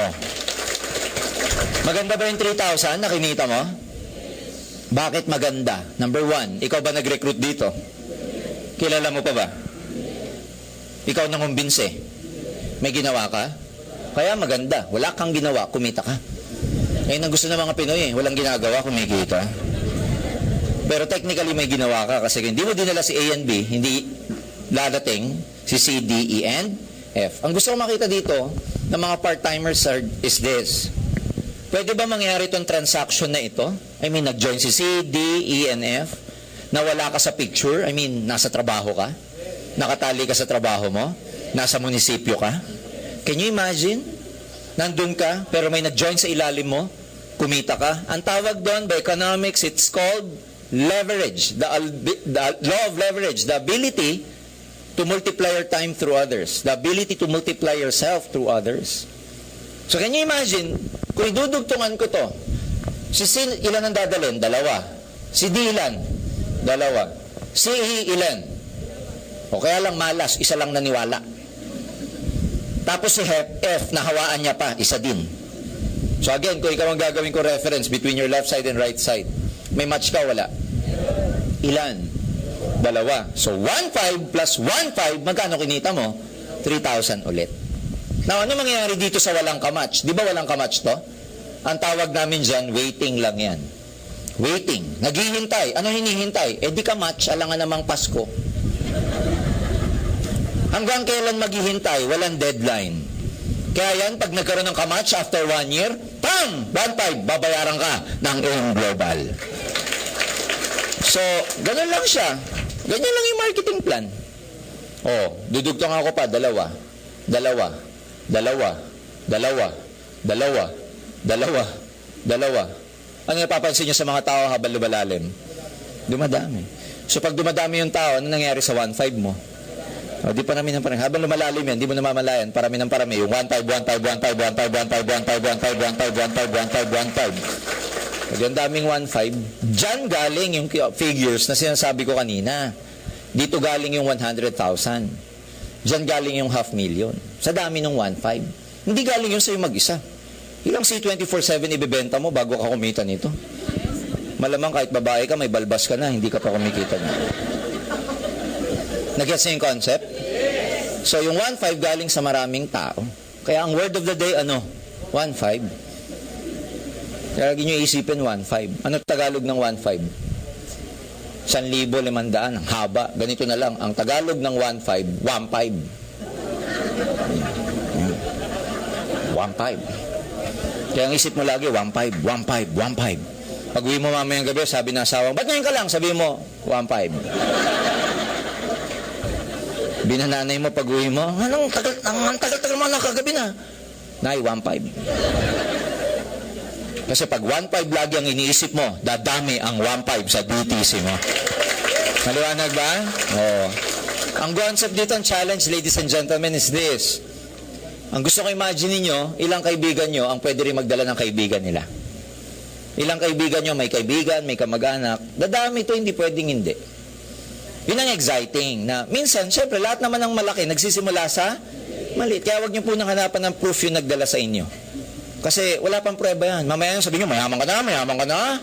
S2: Maganda ba yung 3,000 na kinita mo? Bakit maganda? Number 1, ikaw ba nag-recruit dito? Kilala mo pa ba? Ikaw nang kumbinse. May ginawa ka? Kaya maganda. Wala kang ginawa, kumita ka. Ngayon ang gusto ng mga Pinoy walang ginagawa, kumikita. Pero technically may ginawa ka kasi hindi mo dinala si A and B, hindi ladating si C, D, E, and F. Ang gusto ko makita dito ng mga part-timers is this. Pwede ba mangyari itong transaction na ito? I mean, nag-join si C, D, E, and F, na wala ka sa picture? I mean, nasa trabaho ka? Nakatali ka sa trabaho mo? Nasa munisipyo ka? Can you imagine? Nandun ka, pero may nag-join sa ilalim mo, kumita ka. Ang tawag doon, by economics, it's called leverage. The law of leverage. The ability to multiply your time through others. The ability to multiply yourself through others. So can you imagine, kung idudugtungan ko to, si C, ilan ang dadalhin? Dalawa. Si D, ilan? Dalawa. Si E, ilan? O kaya lang malas, isa lang naniwala. Tapos si F, nahawaan niya pa, isa din. So again, kung ikaw ang gagawin ko reference between your left side and right side, may match ka, wala? Ilan? Dalawa. So 1,500 plus 1,500, magkano kinita mo? 3,000 ulit. Now, ano mangyayari dito sa walang kamatch? Di ba walang kamatch to? Ang tawag namin dyan, waiting lang yan. Waiting. Naghihintay. Ano hinihintay? Eh di ka match, alangan namang Pasko. Hanggang kailan maghihintay? Walang deadline. Kaya yan, pag nagkaroon ng kamatch after 1 year, pam! 1,500, babayaran ka ng AIM Global. So, ganun lang siya. Ganyan lang yung marketing plan. Oh, dudugtong ako pa, dalawa. Dalawa. Dalawa. Dalawa. Dalawa. Dalawa. Dalawa. Ano napapansin niyo sa mga tao habang lumalalim? Dumadami. So pag dumadami yung tao, ano nangyari sa 1.5 mo? O, di parami ng parami. Habang lumalalim yan, di mo namamalayan, parami ng parami. Yung 1.5, 1.5, 1.5, 1.5, 1.5, 1.5, 1.5, 1.5, 1.5, 1.5. Pag yung daming 1.5, dyan galing yung figures na sinasabi ko kanina. Dito galing yung 100,000. Dyan galing yung 500,000. Sa dami ng 1.5. Hindi galing yung sa'yo mag-isa. Ilang C24/7 ibibenta mo bago ka kumita nito? Malamang kahit babae ka, may balbas ka na, hindi ka pa kumikita nito. Nag-gets niyo yung concept? So, yung 1.5 galing sa maraming tao. Kaya ang word of the day, ano? 1.5. Kaya lagi nyo isipin 1.5. Ano Tagalog ng 1.5? 1,500. Ang haba. Ganito na lang. Ang Tagalog ng 1.5, 1.5. 1.5. Kaya ang isip mo lagi, 1.5, 1.5, 1.5. Pag uwi mo mamayang gabi, sabi ng asawang, ba't ngayon ka lang? Sabi mo, 1.5. Binananay mo pag uwi mo, ang tagal mo na kagabi na. Nay, 1.5. Kasi pag 1.5 lagi ang iniisip mo, dadami ang 1.5 sa BTC mo. Maliwanag ba? Oo. Ang concept dito, ang challenge, ladies and gentlemen, is this. Ang gusto ko imagine niyo, ilang kaibigan nyo ang pwede rin magdala ng kaibigan nila. Ilang kaibigan nyo, may kaibigan, may kamag-anak. Dadami ito, hindi pwedeng hindi. Yun ang exciting na minsan, syempre, lahat naman ng malaki nagsisimula sa maliit. Kaya huwag niyo po nang hanapan ng proof yung nagdala sa inyo. Kasi wala pang prueba yan. Mamaya sabihin niyo, mayaman ka na, mayaman ka na.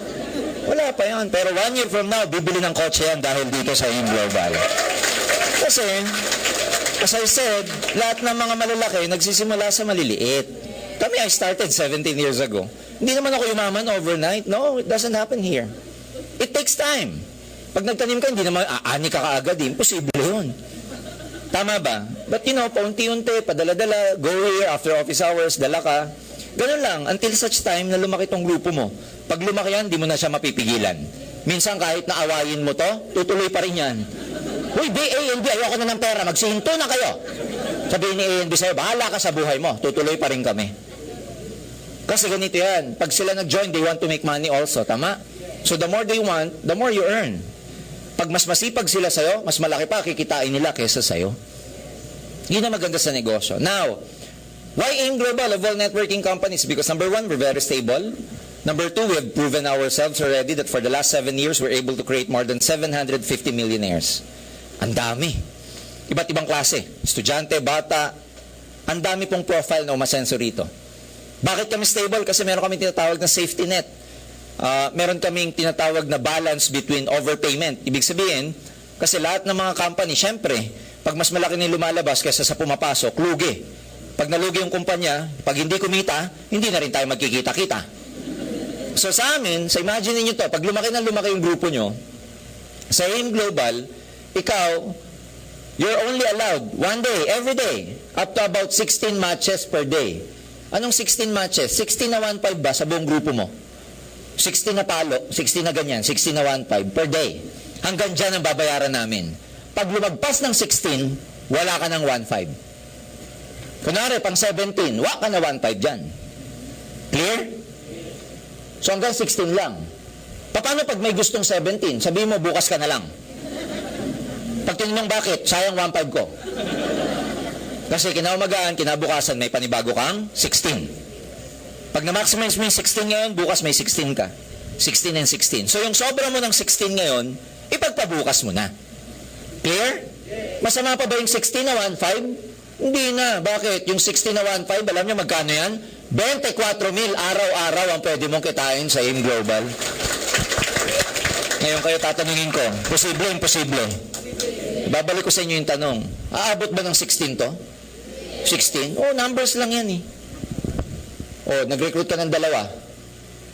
S2: Wala pa yan. Pero 1 year from now, bibili ng kotse yan dahil dito sa AIM Global. Kasi, as I said, lahat ng mga malalaki nagsisimula sa maliliit. Kami, I started 17 years ago. Hindi naman ako yumaman overnight. No, it doesn't happen here. It takes time. Pag nagtanim ka, hindi naman aani ka kaagad. Imposible yun. Tama ba? But you know, paunti-unti, padala-dala, go here, after office hours, dala ka. Ganun lang, until such time na lumaki tong grupo mo. Pag lumaki yan, di mo na siya mapipigilan. Minsan kahit na awayin mo to, tutuloy pa rin yan. Uy, A&B, ayoko na ng pera, magsihinto na kayo. Sabihin ni A&B sa'yo, bahala ka sa buhay mo, tutuloy pa rin kami. Kasi ganito yan, pag sila nag-join, they want to make money also, tama? So the more they want, the more you earn. Pag mas masipag sila sa'yo, mas malaki pa kikitain nila kesa sa'yo. Yun ang maganda sa negosyo. Now, why AIM Global of all networking companies? Because number 1, we're very stable. Number 2, we have proven ourselves already that for the last 7 years, we're able to create more than 750 millionaires. Ang dami. Iba't ibang klase. Estudyante, bata. Ang dami pong profile na umasenso rito. Bakit kami stable? Kasi meron kami tinatawag na safety net. Meron kaming tinatawag na balance between overpayment. Ibig sabihin, kasi lahat ng mga company, syempre, pag mas malaki na lumalabas kaysa sa pumapasok, lugi. Pag nalugi yung kumpanya, pag hindi kumita, hindi na rin tayo magkikita-kita. So sa amin, sa imagine niyo to, pag lumaki na lumaki yung grupo nyo, sa AIM Global, ikaw, you're only allowed one day, every day, up to about 16 matches per day. Anong 16 matches? 16 na 1.5 ba sa buong grupo mo? 16 na palo, 16 na ganyan, 16 na 1.5 per day. Hanggang dyan ang babayaran namin. Pag lumagpas ng 16, wala ka ng 1.5. Kunwari, pang 17, wala ka na 1.5 dyan. Clear? So hanggang 16 lang. Paano pag may gustong 17? Sabihin mo, bukas ka na lang. Pag tinanong bakit, sayang 1.5 ko. Kasi kinaumagaan, kinabukasan, may panibago kang 16. Pag na-maximize mo yung 16 ngayon, bukas may 16 ka. 16 and 16. So yung sobra mo ng 16 ngayon, ipagpabukas mo na. Clear? Masama pa ba yung 16 na 1.5? Hindi na. Bakit? Yung 16 na 1.5, alam niyo magkano yan? 24 mil araw-araw ang pwede mong kitain sa AIM Global. Ngayon kayo tatanungin ko, posible, imposible? Babalik ko sa inyo yung tanong, aabot ba ng 16 to? 16? Oh, numbers lang yan eh. Oh, nag-recruit ka ng dalawa.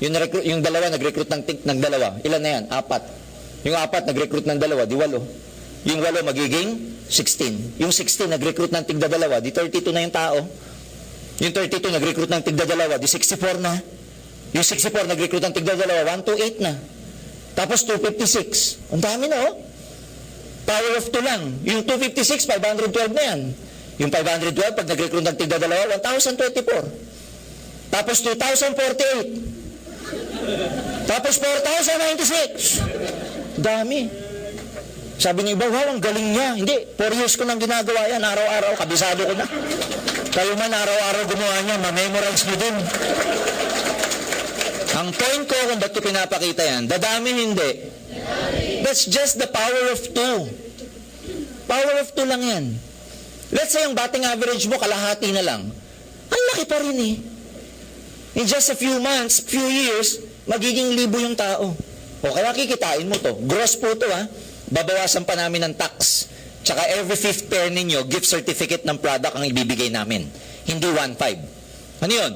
S2: Yung dalawa, nag-recruit ng dalawa. Ilan na yan? 4. Yung 4, nag-recruit ng dalawa, di 8. Yung 8, magiging 16. Yung 16, nag-recruit ng tigda-dalawa, di 32 na yung tao. Yung 32, nag-recruit ng tigda-dalawa, di 64 na. Yung 64, nag-recruit ng tigda-dalawa, 128 na. Tapos 256. Ang dami na, oh. Power of 2 lang. Yung 256, 512 na yan. Yung 512, pag nag-recruit ng tigda-dalawa, 1,024. Tapos 2,048. Tapos 4,096. Dami. Sabi ng iba, wow, ang galing niya. Hindi, 4 years ko nang ginagawa yan. Araw-araw, kabisado ko na. Kayo man, araw-araw gumawa niya, ma-memorize nyo din. Ang point ko kung ba't ko pinapakita yan, dadami hindi. That's just the power of 2. Power of 2 lang yan. Let's say, ang batting average mo, kalahati na lang. Ang laki pa rin eh. In just a few months, few years, magiging libo yung tao. O kaya kikitain mo to. Gross po to ha. Babawasan pa namin ng tax. Tsaka every 5th pair ninyo, gift certificate ng product ang ibibigay namin. Hindi 1.5. Ano yun?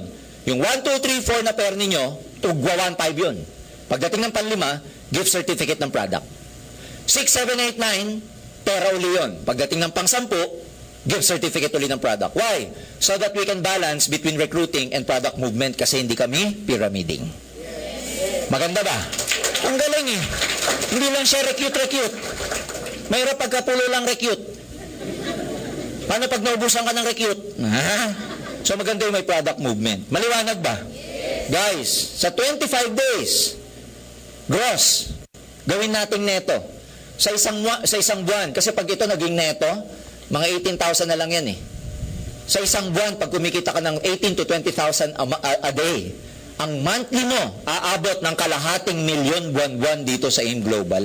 S2: Yung 1, 2, 3, 4 na pair ninyo, tugwa 1.5 yun. Pagdating ng panlima, gift certificate ng product. 6, 7, 8, 9, pera uli yun. Pagdating ng pang-10, gift certificate uli ng product. Why? So that we can balance between recruiting and product movement kasi hindi kami pyramiding. Maganda ba? Ang galing eh. Hindi lang siya recruit. Mayroon pagkapulo lang recruit. Paano pag naubusan ka ng recruit? So maganda yung may product movement. Maliwanag ba? Guys, sa 25 days, gross, gawin natin neto. Sa isang buwan, kasi pag ito naging neto, mga 18,000 na lang yan eh. Sa isang buwan, pag kumikita ka ng 18 to 20,000 a day, ang monthly mo, aabot ng kalahating milyon buwan-buwan dito sa AIM Global.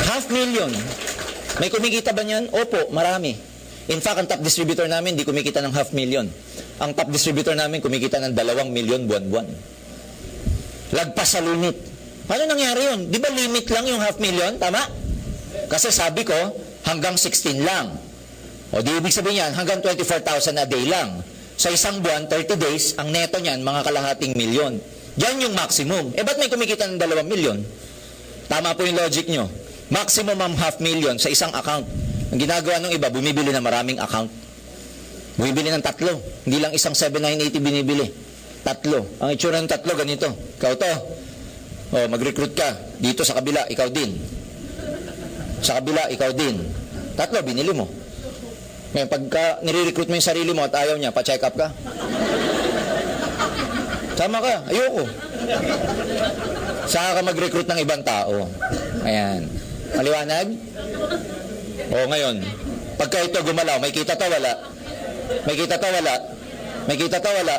S2: 500,000. May kumikita ba niyan? Opo, marami. In fact, ang top distributor namin, di kumikita ng 500,000. Ang top distributor namin, kumikita ng 2 milyon buwan-buwan. Lagpas sa limit. Paano nangyari yun? Di ba limit lang yung 500,000? Tama? Kasi sabi ko, hanggang 16 lang. O di ibig sabihin yan, hanggang 24,000 a day lang. Sa isang buwan, 30 days, ang neto niyan, mga kalahating milyon. Yan yung maximum. Eh, ba't may kumikita ng 2 milyon? Tama po yung logic nyo. Maximum ang 500,000 sa isang account. Ang ginagawa ng iba, bumibili ng maraming account. Bumibili ng 3. Hindi lang isang 7,980 binibili. 3. Ang itsura ng 3, ganito. Ikaw to. O, mag-recruit ka. Dito sa kabila, ikaw din. Sa kabila, ikaw din. 3, binili mo. Ngayon, pagka nire-recruit mo yung sarili mo at ayaw niya, pa-check up ka. Tama ka, ayoko. Saka ka mag-recruit ng ibang tao. Ayan. Maliwanag? O ngayon, pagka ito gumalaw, may kita to, wala. May kita to, wala. May kita to, wala.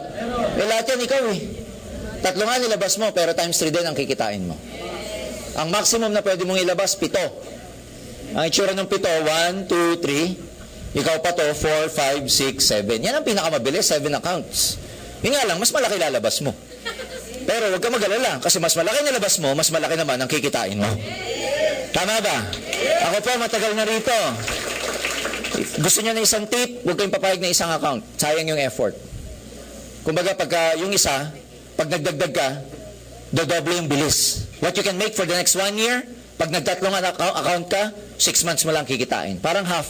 S2: Eh, lahat yan, ikaw eh. 3 nga nilabas mo, pero times 3 din ang kikitain mo. Ang maximum na pwede mong ilabas, 7. Ang itsura ng 7, 1, 2, 3. Ikaw pa to, 4, 5, 6, 7. Yan ang pinakamabilis, 7 accounts. Yun nga lang, mas malaki lalabas mo. Pero huwag ka mag-alala, kasi mas malaki nilabas mo, mas malaki naman ang kikitain mo. Tama ba? Ako po, matagal na rito. If gusto nyo na isang tip, huwag kayong papayag na isang account. Sayang yung effort. Kumbaga, pagka yung isa, pag nagdagdag ka, dodoble yung bilis. What you can make for the next 1 year, pag nagtatlong account ka, 6 months mo lang kikitain. Parang half.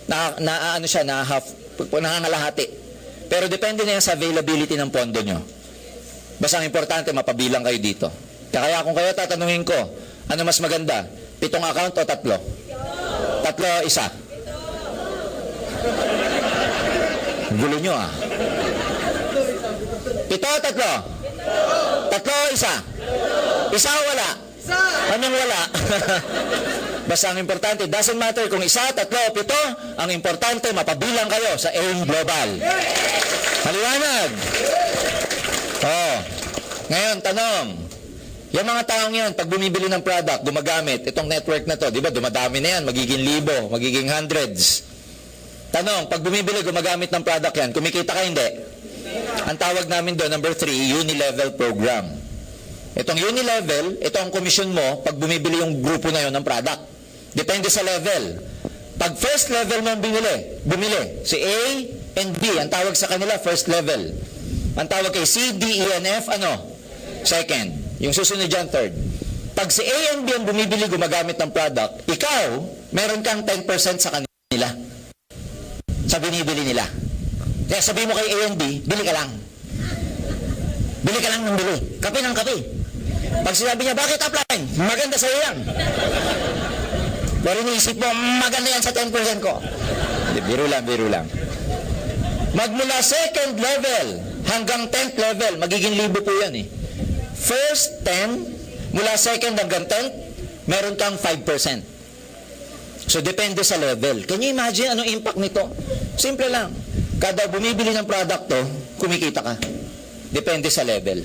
S2: Ano siya, na half, nangangalahati. Pero depende na yan sa availability ng pondo nyo. Basta ang importante, mapabilang kayo dito. Kaya kung kayo tatanungin ko, ano mas maganda? 7 account o 3? 3, isa. Gulo nyo ah. 7 o 3? 3 o isa? Isa o wala? Anong wala? Basta ang importante, doesn't matter kung 1, 3, 7, ang importante, mapabilang kayo sa AIM Global. Maliwanag? Oh. Ngayon, tanong. Yung mga taong yan, pag bumibili ng product, gumagamit, itong network na to, di ba, dumadami na yan, magiging 1,000, magiging hundreds. Tanong, pag bumibili, gumagamit ng product yan, kumikita ka hindi? Ang tawag namin doon, number 3, Unilevel Program. Itong Unilevel, ito ang commission mo pag bumibili yung grupo na yon ng product. Depende sa level. Pag first level mo bumili, si A and B, ang tawag sa kanila, first level. Ang tawag kay C, D, E, and F, ano? Second. Yung susunod dyan, third. Pag si A and B ang bumibili, gumagamit ng product, ikaw, meron kang 10% sa kanila. Sa binibili nila. Kaya sabi mo kay A and B, bili ka lang. Bili ka lang ng bili. Kape ng kape. Pag sinabi niya, bakit upline? Maganda sa'yo yan. Pero iniisip mo, maganda yan sa 10% ko. Biro lang. Magmula second level hanggang 10th level, magiging 1,000 po yan eh. First 10, Mula second hanggang 10th, meron kang 5%. So, depende sa level. Can you imagine anong impact nito? Simple lang. Kada bumibili ng product to, kumikita ka. Depende sa level.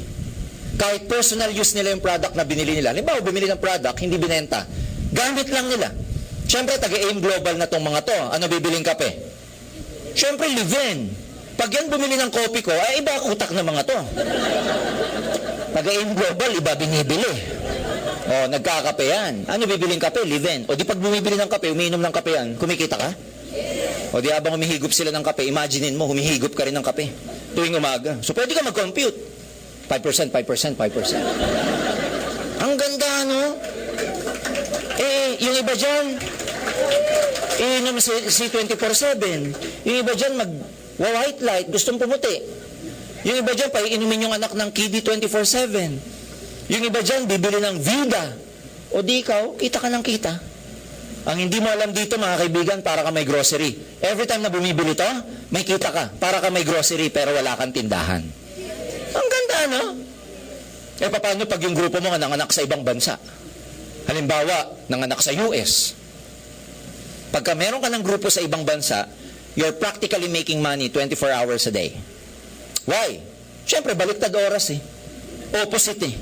S2: Kahit personal use nila yung product na binili nila. Halimbawa, bumili ng product, hindi binenta. Gamit lang nila. Siyempre, taga-aim global na tong mga to. Ano bibiling kape? Siyempre, live-in. Pag yan bumili ng kopi ko, ay iba utak ng mga to. Taga-aim global, iba binibili. O, nagkakape yan. Ano bibiling kape? Live-in. O di pag bumibili ng kape, umiinom ng kape yan, kumikita ka? O di habang humihigop sila ng kape, imaginein mo, humihigop ka rin ng kape tuwing umaga. So pwede ka mag-compute. 5%, 5%, 5%. Ang ganda, no? Yung iba dyan, inom si 24/7. Yung iba dyan, mag-white light, gustong pumuti. Yung iba dyan, paiinumin yung anak ng kiddy 24/7. Yung iba dyan, bibili ng Vida. O di ikaw, kita ka ng kita. Ang hindi mo alam dito, mga kaibigan, para ka may grocery. Every time na bumibili to, may kita ka. Para ka may grocery, pero wala kang tindahan. Ang ganda, no? Paano pag yung grupo mo nanganak sa ibang bansa? Halimbawa, nanganak sa US. Pagka meron ka ng grupo sa ibang bansa, you're practically making money 24 hours a day. Why? Siyempre, baliktad oras eh. Opposite eh.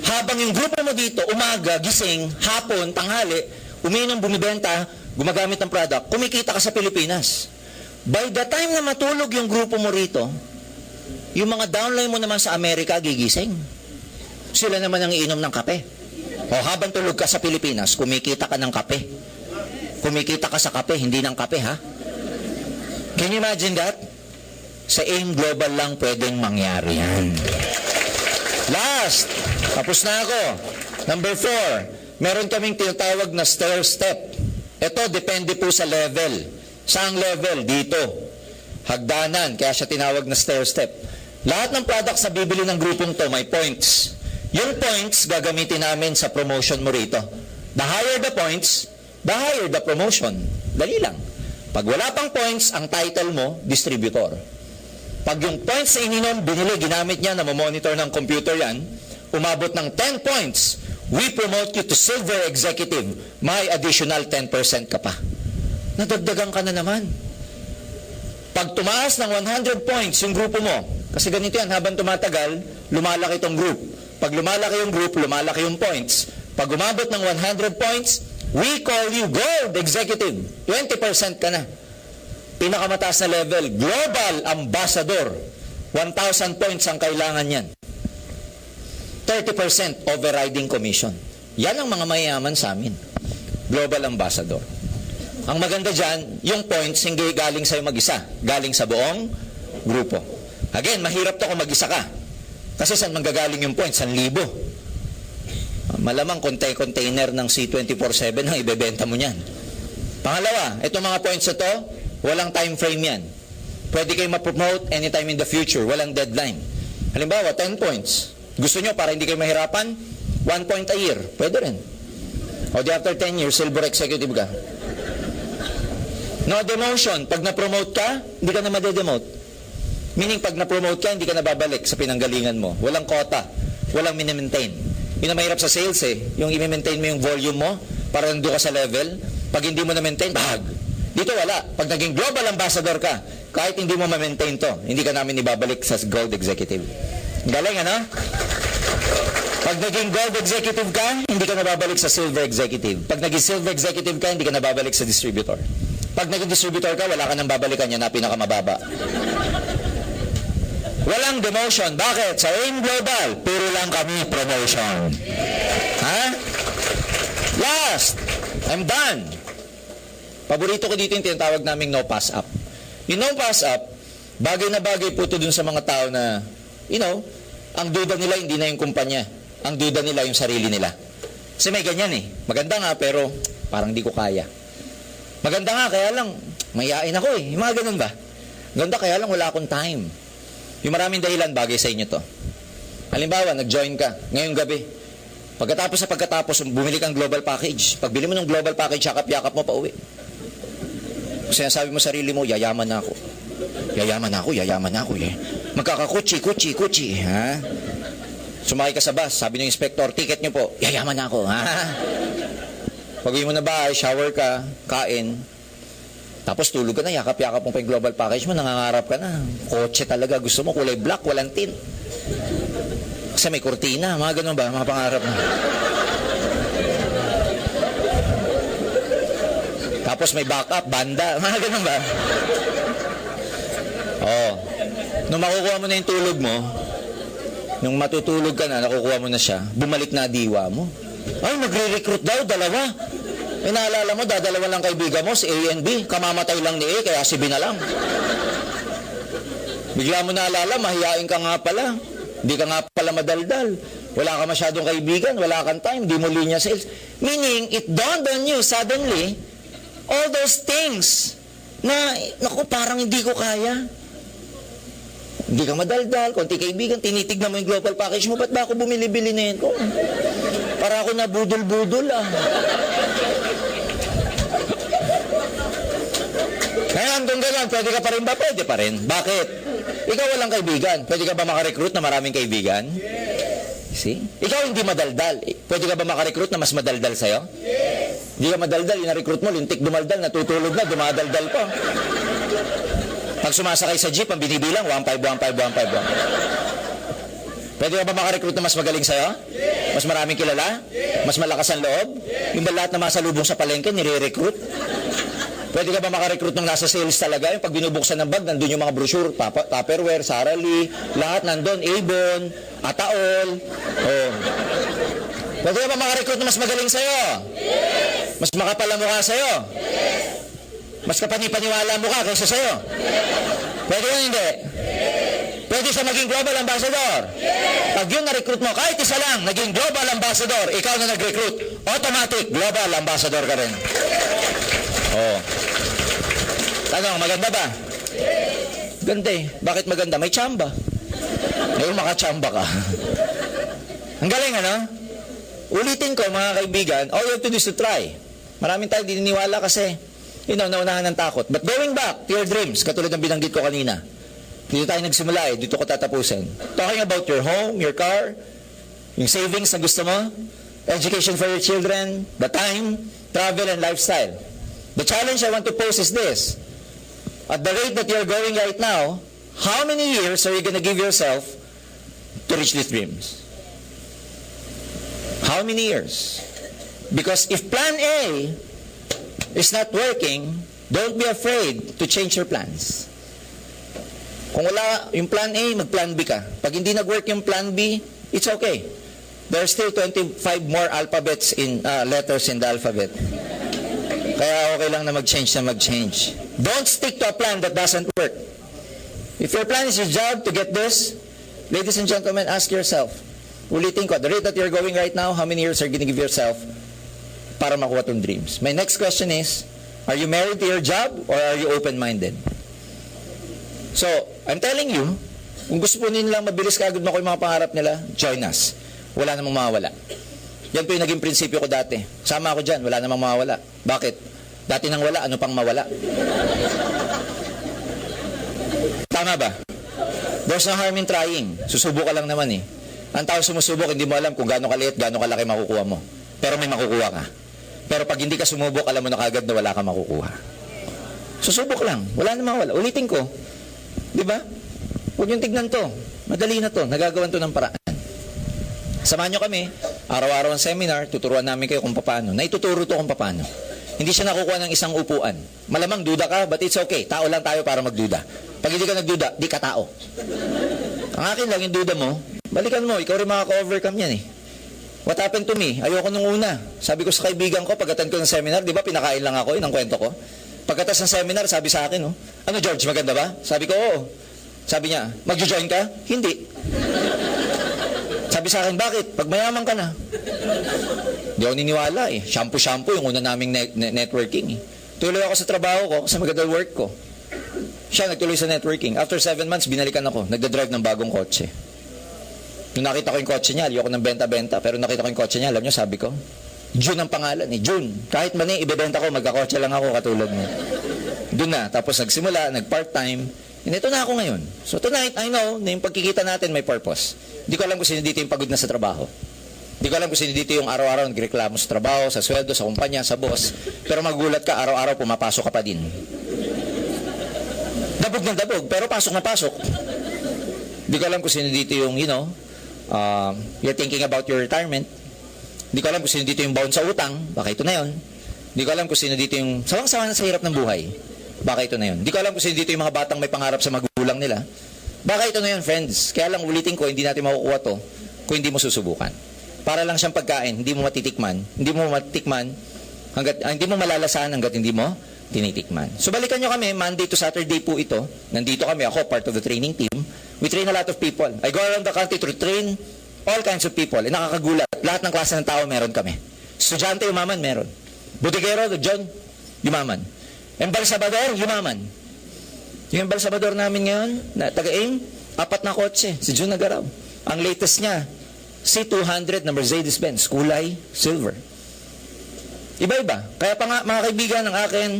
S2: Habang yung grupo mo dito, umaga, gising, hapon, tanghali, uminom, bumibenta, gumagamit ng product, kumikita ka sa Pilipinas. By the time na matulog yung grupo mo rito, yung mga downline mo naman sa Amerika, gigising. Sila naman ang iinom ng kape. O habang tulog ka sa Pilipinas, kumikita ka ng kape. Kumikita ka sa kape, hindi ng kape, ha? Can you imagine that? Sa AIM Global lang pwedeng mangyari yan. Last, tapos na ako. Number 4, meron kaming tinatawag na stair step. Ito, depende po sa level. Saang level? Dito. Hagdanan, kaya siya tinawag na stair step. Lahat ng products na bibili ng grupong to may points. Yung points, gagamitin namin sa promotion mo rito. The higher the points, the higher the promotion. Dali lang. Pag wala pang points, ang title mo, distributor. Pag yung points na ininom, binili, ginamit niya, na monitor ng computer yan, umabot ng 10 points, we promote you to silver executive. May additional 10% ka pa. Nadagdagan ka na naman. Pag tumaas ng 100 points yung grupo mo, kasi ganito yan, habang tumatagal, lumalaki itong group. Pag lumalaki yung group, lumalaki yung points. Pag umabot ng 100 points, we call you gold executive. 20% ka na. Pinakamataas na level, global ambassador. 1,000 points ang kailangan yan. 30% overriding commission. Yan ang mga mayayaman sa amin. Global ambassador. Ang maganda dyan, yung points hindi galing sa'yo mag-isa. Galing sa buong grupo. Again, mahirap to kung mag-isa ka. Kasi saan manggagaling yung points? 1,000. Malamang container ng C24/7 ang ibebenta mo niyan. Pangalawa, itong mga points na to, walang time frame yan. Pwede kayo ma-promote anytime in the future. Walang deadline. Halimbawa, 10 points. Gusto nyo para hindi kayo mahirapan? 1 point a year. Pwede rin. O di after 10 years, silver executive ka. No demotion. Pag na-promote ka, hindi ka na made-demote. Meaning, pag na-promote ka, hindi ka na babalik sa pinanggalingan mo. Walang quota. Walang mini-maintain. Yun ang mahirap sa sales eh. Yung i-maintain mo yung volume mo para nandun ka sa level. Pag hindi mo na-maintain, bahag. Dito wala. Pag naging global ambassador ka, kahit hindi mo ma-maintain to, hindi ka namin ibabalik sa gold executive. Galing, ano? Pag naging gold executive ka, hindi ka nababalik sa silver executive. Pag naging silver executive ka, hindi ka nababalik sa distributor. Pag naging distributor ka, wala ka nang babalikan yan na pinakamababa. Walang demotion. Bakit? Sa AIM Global, puro lang kami promotion. Ha? Last, I'm done. Paborito ko dito yung tinatawag naming no pass up. Yung no pass up, bagay na bagay po ito dun sa mga tao na, ang duda nila hindi na yung kumpanya. Ang duda nila yung sarili nila. Kasi may ganyan eh. Maganda nga pero parang di ko kaya. Maganda nga kaya lang, mayayain ako eh. Yung mga ganun ba? Ganda kaya lang wala akong time. Yung maraming dahilan bagay sa inyo to. Halimbawa, nag-join ka ngayong gabi. Pagkatapos bumili kang global package. Pag bili mo ng global package, yakap-yakap mo pa uwi. Kasi sabi mo sarili mo, yayaman na ako. Yayaman na ako. Magkakakutsi. Ha? Sumakay ka sa bus, sabi ng inspector, ticket niyo po. Yayaman na ako, ha? Pag-uwi mo na bahay, shower ka, kain. Tapos tulog ka na, yakap-yakap mo pa yung global package mo, nangangarap ka na. Kotse talaga, gusto mo, kulay black, walang tint. Kasi may kurtina, mga ganun ba, mga pangarap na. Tapos may backup, banda, mga ganun ba? Oo. Nung makukuha mo na yung tulog mo, nung matutulog ka na, nakukuha mo na siya, bumalik na diwa mo. Ay, nagre-recruit daw, dalawa. Eh, naalala mo, dadalawa lang kaibigan mo, si A and B. Kamamatay lang ni A, kaya si B na lang. Bigla mo naalala, mahihain ka nga pala. Hindi ka nga pala madaldal. Wala ka masyadong kaibigan, wala kang time, di mo linya sales. Meaning, it dawned on you suddenly, all those things na, naku, parang hindi ko kaya. Hindi ka madaldal, konti kaibigan, tinitignan mo yung global package mo, ba't ba ako bumili-bili na ito? Para ako na budol-budol ah. Ngayon, kung gano'n, pwede ka pa rin ba? Pwede pa rin. Bakit? Ikaw walang kaibigan. Pwede ka ba makarecruit na maraming kaibigan? See? Ikaw hindi madaldal. Pwede ka ba makarecruit na mas madaldal sa'yo? Hindi ka madaldal, ina-recruit mo, lintik dumaldal, natutulog na, dumadaldal pa. Pag sumasakay sa jeep, ang binibilang, 1-5, 1-5, 1-5, 1. Pwede ka ba makarecruit na mas magaling sa'yo? Mas maraming kilala? Mas malakas ang loob? Yung ba lahat na masalubong sa palengke, nire-recruit? Pwede ka ba makarecruit ng nasa sales talaga? Yung pag binubuksan ng bag, nandun yung mga brochure, Tupperware, Sara Lee, lahat nandun, Avon, Ataol. Oh. Pwede ka ba makarecruit na mas magaling sa'yo? Yes! Mas makapal ang mukha sa'yo? Yes! Mas kapani-paniwala mo ka kaysa sa'yo? Pwede yun hindi? Pwede siya maging global ambassador? Pag yun na-recruit mo, kahit isa lang, naging global ambassador, ikaw na nag-recruit, automatic, global ambassador ka rin. Oh. Tanong, maganda ba? Ganda eh. Bakit maganda? May tsamba. Ngayon makatsamba ka. Ang galing ano? Ulitin ko mga kaibigan, all you have to do is to try. Maraming tayo dininiwala kasi naunahan ng takot. But going back to your dreams, katulad ng binanggit ko kanina, dito tayo nagsimula eh, dito ko tatapusin. Talking about your home, your car, yung savings na gusto mo, education for your children, the time, travel, and lifestyle. The challenge I want to pose is this. At the rate that you're going right now, how many years are you going to give yourself to reach these dreams? How many years? Because if plan A is not working, don't be afraid to change your plans. Kung wala yung plan A, mag-plan B ka. Pag hindi nag-work yung plan B, it's okay. There are still 25 more alphabets in letters in the alphabet. Kaya okay lang na mag-change na mag-change. Don't stick to a plan that doesn't work. If your plan is your job to get this, ladies and gentlemen, ask yourself, ulitin ko, the rate that you're going right now, how many years are you going to give yourself para makuha tong dreams? My next question is, are you married to your job or are you open-minded? So, I'm telling you, kung gusto po nilang mabilis kaagad makuha yung mga pangarap nila, join us. Wala namang mawawala. Yan po yung naging prinsipyo ko dati. Sama ako dyan, wala namang mawawala. Bakit? Dati nang wala, ano pang mawala? Tama ba? There's no harm in trying. Susubok ka lang naman eh. Ang tao sumusubok, hindi mo alam kung gaano kaliit, gaano kalaki makukuha mo. Pero may makukuha ka. Pero pag hindi ka sumubok, alam mo na kagad na wala ka makukuha. Susubok lang. Wala namang mawala. Ulitin ko. Di ba? Huwag yung tignan to. Madali na to. Nagagawan to ng paraan. Samahan nyo kami, araw-araw ang seminar, tuturuan namin kayo kung paano. Naituturo to kung paano. Hindi siya nakukuha ng isang upuan. Malamang duda ka, but it's okay. Tao lang tayo para magduda. Pag hindi ka nagduda, di ka tao. Ang akin lang yung duda mo, balikan mo, ikaw rin makaka-overcome yan eh. What happened to me? Ayoko nung una. Sabi ko sa kaibigan ko, pag-attend ko ng seminar, di ba pinakain lang ako, yun ang kwento ko. Pagkatas ng seminar, sabi sa akin, oh, ano George, maganda ba? Sabi ko, oo. Sabi niya, mag-join ka? Hindi. Sabi sa akin, bakit? Pag mayaman ka na. Hindi ako niniwala eh. Shampoo-shampoo yung una naming networking eh. Tuloy ako sa trabaho ko, sa magandang work ko. Siya nagtuloy sa networking. After 7 months, binalikan ako. Nagda-drive ng bagong kotse. Nung nakita ko yung kotse niya, ayoko ng benta-benta. Pero nakita ko yung kotse niya, alam niyo, sabi ko, June ang pangalan eh. June. Kahit mani, ibebenta ko, magkakotse lang ako katulad mo. Doon na. Tapos nagsimula, nag-part-time. Ito na ako ngayon. So tonight, I know na yung pagkikita natin may purpose. Hindi ko alam kung sino dito yung pagod na sa trabaho. Hindi ko alam kung sino dito yung araw-araw nagreklamo sa trabaho, sa sweldo, sa kumpanya, sa boss. Pero magulat ka, araw-araw pumapasok ka pa din. Dabog ng dabog, pero pasok na pasok. Hindi ko alam kung sino dito yung, you're thinking about your retirement. Hindi ko alam kung sino dito yung bound sa utang. Baka ito na yun. Hindi ko alam kung sino dito yung sawang-sawa na sa hirap ng buhay. Baka ito na yun. Hindi ko alam kung sino dito yung mga batang may pangarap sa magulang nila. Baka ito na yun, friends. Kaya lang ulitin ko, hindi natin makukuha to kung hindi mo susubukan. Para lang siyang pagkain, hindi mo matitikman. Hindi mo matikman, hindi mo malalasahan hanggat hindi mo tinitikman. So balikan nyo kami, Monday to Saturday po ito. Nandito kami, ako, part of the training team. We train a lot of people. I go around the country to train all kinds of people. Nakakagulat. Lahat ng klase ng tao meron kami. Estudyante, umaman, meron. Butigero, John, yumaman. Embalsador, yumaman. Yung embalsador namin ngayon, na taga-aim, 4 na kotse, si Jun Nagaraw. Ang latest niya, C200 na Mercedes-Benz, kulay silver. Iba-iba. Kaya pa nga, mga kaibigan ng akin,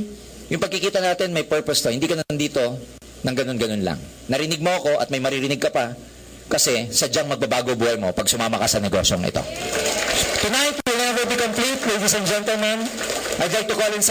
S2: yung pagkikita natin may purpose to. Hindi ka nandito ng ganun-ganun lang. Narinig mo ako at may maririnig ka pa kasi sadyang magbabago buhay mo pag sumama ka sa negosyong ito. Tonight will never be complete, ladies and gentlemen. I'd like to call in